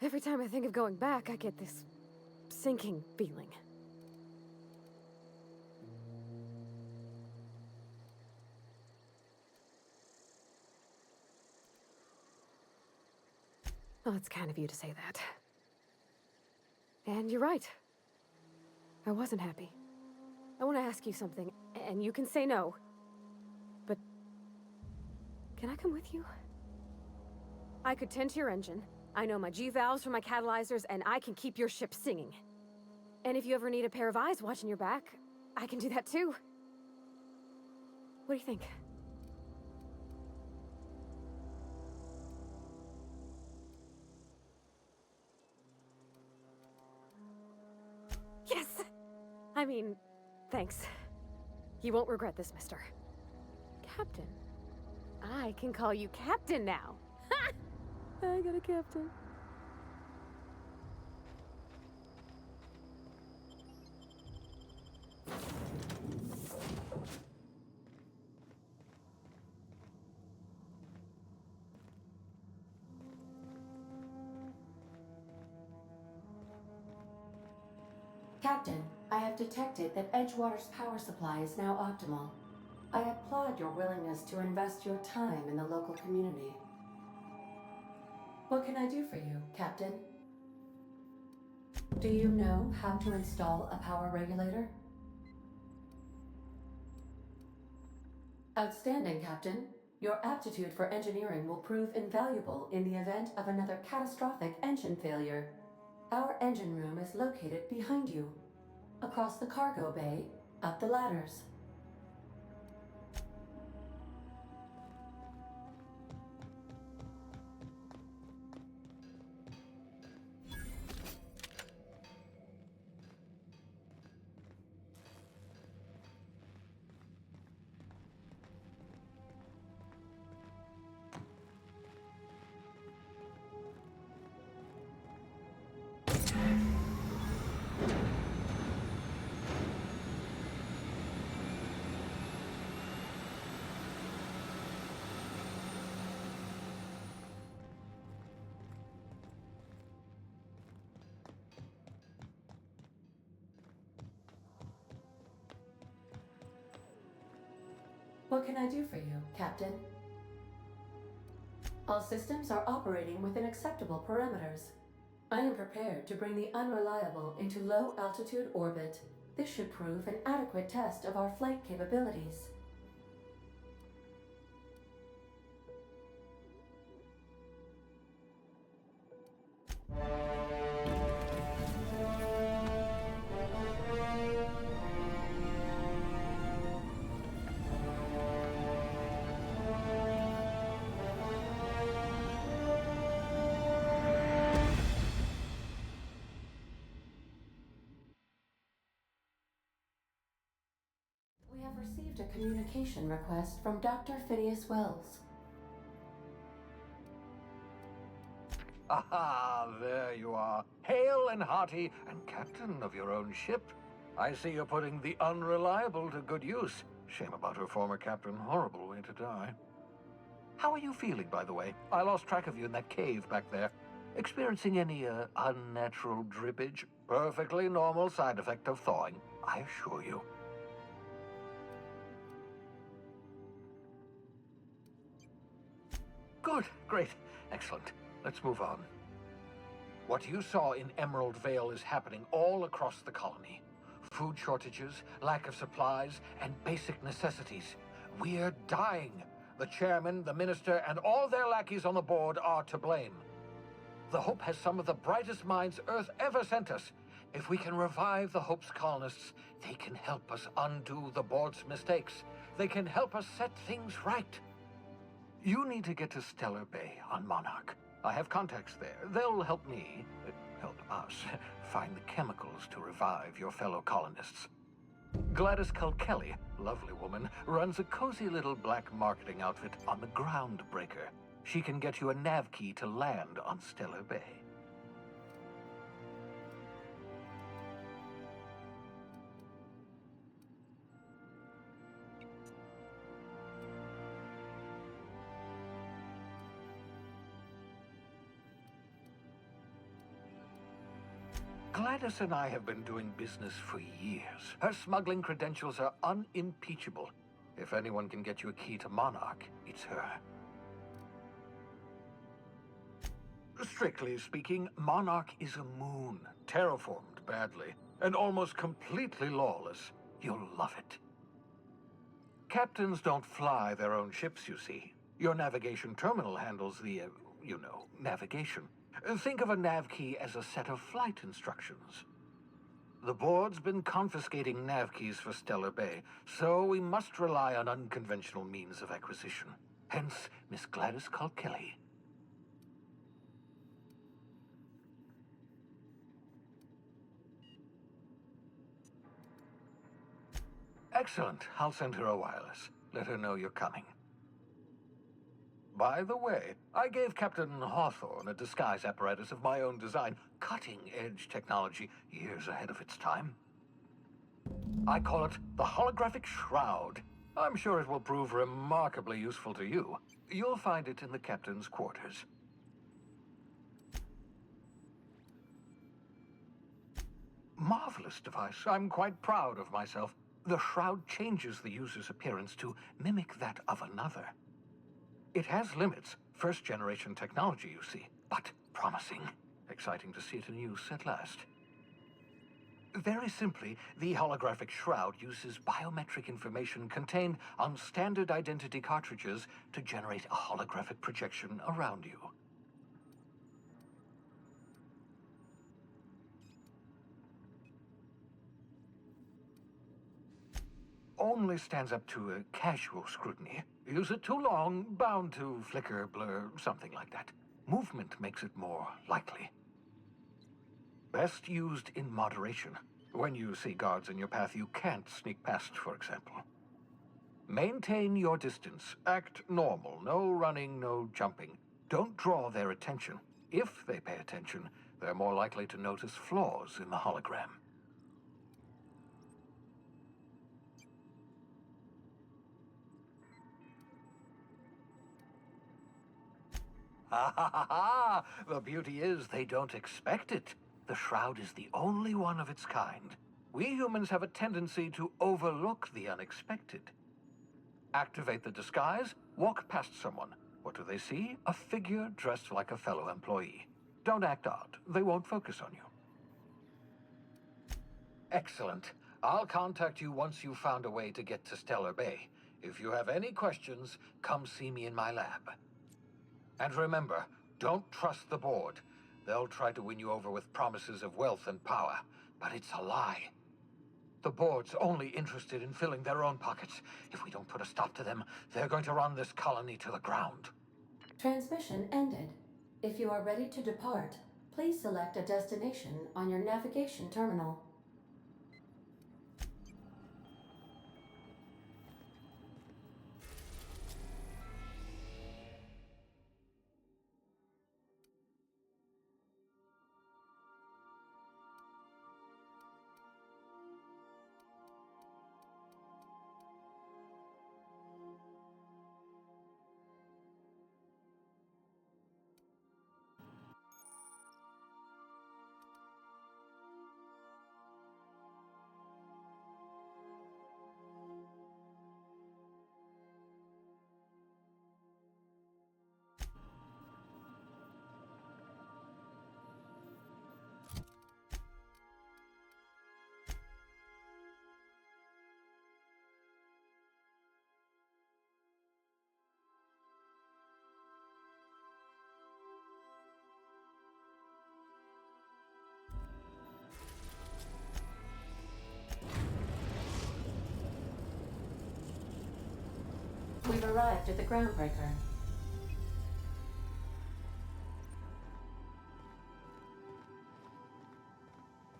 every time I think of going back, I get this sinking feeling. Well, it's kind of you to say that. And you're right. I wasn't happy. I want to ask you something, and you can say no. But can I come with you? I could tend to your engine. I know my G-valves for my catalyzers, and I can keep your ship singing. And if you ever need a pair of eyes watching your back, I can do that too. What do you think? Yes! I mean, thanks. You won't regret this, mister. Captain. I can call you Captain now. Ha! I got a captain. Captain, I have detected that Edgewater's power supply is now optimal. I applaud your willingness to invest your time in the local community. What can I do for you, Captain? Do you know how to install a power regulator? Outstanding, Captain. Your aptitude for engineering will prove invaluable in the event of another catastrophic engine failure. Our engine room is located behind you. Across the cargo bay, up the ladders. What can I do for you, Captain? All systems are operating within acceptable parameters. I am prepared to bring the unreliable into low-altitude orbit. This should prove an adequate test of our flight capabilities. We have received a communication request from Dr. Phineas Wells. Aha, there you are. Hale and hearty, and captain of your own ship. I see you're putting the unreliable to good use. Shame about her former captain. Horrible way to die. How are you feeling, by the way? I lost track of you in that cave back there. Experiencing any, unnatural drippage? Perfectly normal side effect of thawing, I assure you. Good, great, excellent. Let's move on. What you saw in Emerald Vale is happening all across the colony. Food shortages, lack of supplies, and basic necessities. We're dying. The chairman, the minister, and all their lackeys on the board are to blame. The Hope has some of the brightest minds Earth ever sent us. If we can revive the Hope's colonists, they can help us undo the board's mistakes. They can help us set things right. You need to get to Stellar Bay on Monarch. I have contacts there. They'll help me, help us, find the chemicals to revive your fellow colonists. Gladys Culkelly, lovely woman, runs a cozy little black marketing outfit on the Groundbreaker. She can get you a nav key to land on Stellar Bay. Gladys and I have been doing business for years. Her smuggling credentials are unimpeachable. If anyone can get you a key to Monarch, it's her. Strictly speaking, Monarch is a moon, terraformed badly, and almost completely lawless. You'll love it. Captains don't fly their own ships, you see. Your navigation terminal handles the, navigation. Think of a nav key as a set of flight instructions. The board's been confiscating nav keys for Stellar Bay, so we must rely on unconventional means of acquisition. Hence, Miss Gladys Kilkelly. Excellent. I'll send her a wireless. Let her know you're coming. By the way, I gave Captain Hawthorne a disguise apparatus of my own design, cutting-edge technology years ahead of its time. I call it the Holographic Shroud. I'm sure it will prove remarkably useful to you. You'll find it in the captain's quarters. Marvelous device. I'm quite proud of myself. The shroud changes the user's appearance to mimic that of another. It has limits. First-generation technology, you see, but promising. Exciting to see it in use at last. Very simply, the holographic shroud uses biometric information contained on standard identity cartridges to generate a holographic projection around you. Only stands up to a casual scrutiny. Use it too long, bound to flicker, blur, something like that. Movement makes it more likely. Best used in moderation. When you see guards in your path you can't sneak past, for example. Maintain your distance. Act normal. No running, no jumping. Don't draw their attention. If they pay attention, they're more likely to notice flaws in the hologram. Ha ha ha ha! The beauty is they don't expect it. The shroud is the only one of its kind. We humans have a tendency to overlook the unexpected. Activate the disguise, walk past someone. What do they see? A figure dressed like a fellow employee. Don't act odd. They won't focus on you. Excellent. I'll contact you once you've found a way to get to Stellar Bay. If you have any questions, come see me in my lab. And remember, don't trust the board. They'll try to win you over with promises of wealth and power, but it's a lie. The board's only interested in filling their own pockets. If we don't put a stop to them, they're going to run this colony to the ground. Transmission ended. If you are ready to depart, please select a destination on your navigation terminal. We've arrived at the groundbreaker.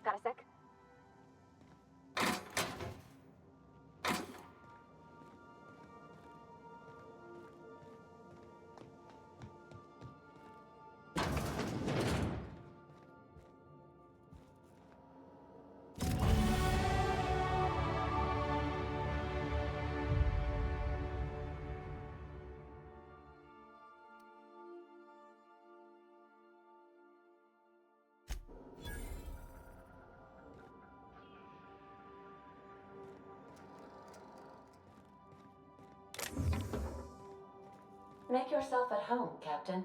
Got a sec? Make yourself at home, Captain.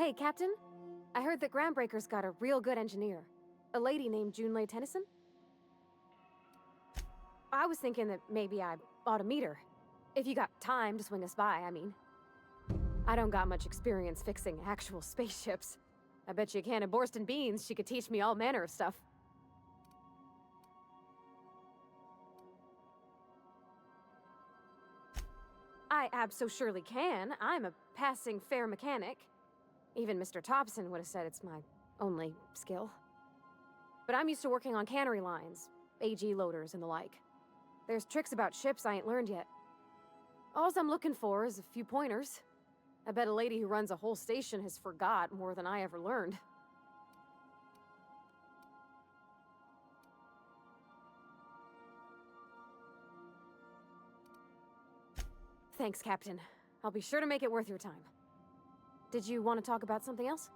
Hey, Captain. I heard that Groundbreaker's got a real good engineer. A lady named Junlei Tennyson? I was thinking that maybe I ought to meet her. If you got time to swing us by, I mean. I don't got much experience fixing actual spaceships. I bet you a can of Borston beans she could teach me all manner of stuff. I abso-surely can. I'm a passing fair mechanic. Even Mr. Thompson would have said it's my only skill. But I'm used to working on cannery lines, AG loaders and the like. There's tricks about ships I ain't learned yet. All I'm looking for is a few pointers. I bet a lady who runs a whole station has forgot more than I ever learned. Thanks, Captain. I'll be sure to make it worth your time. Did you want to talk about something else?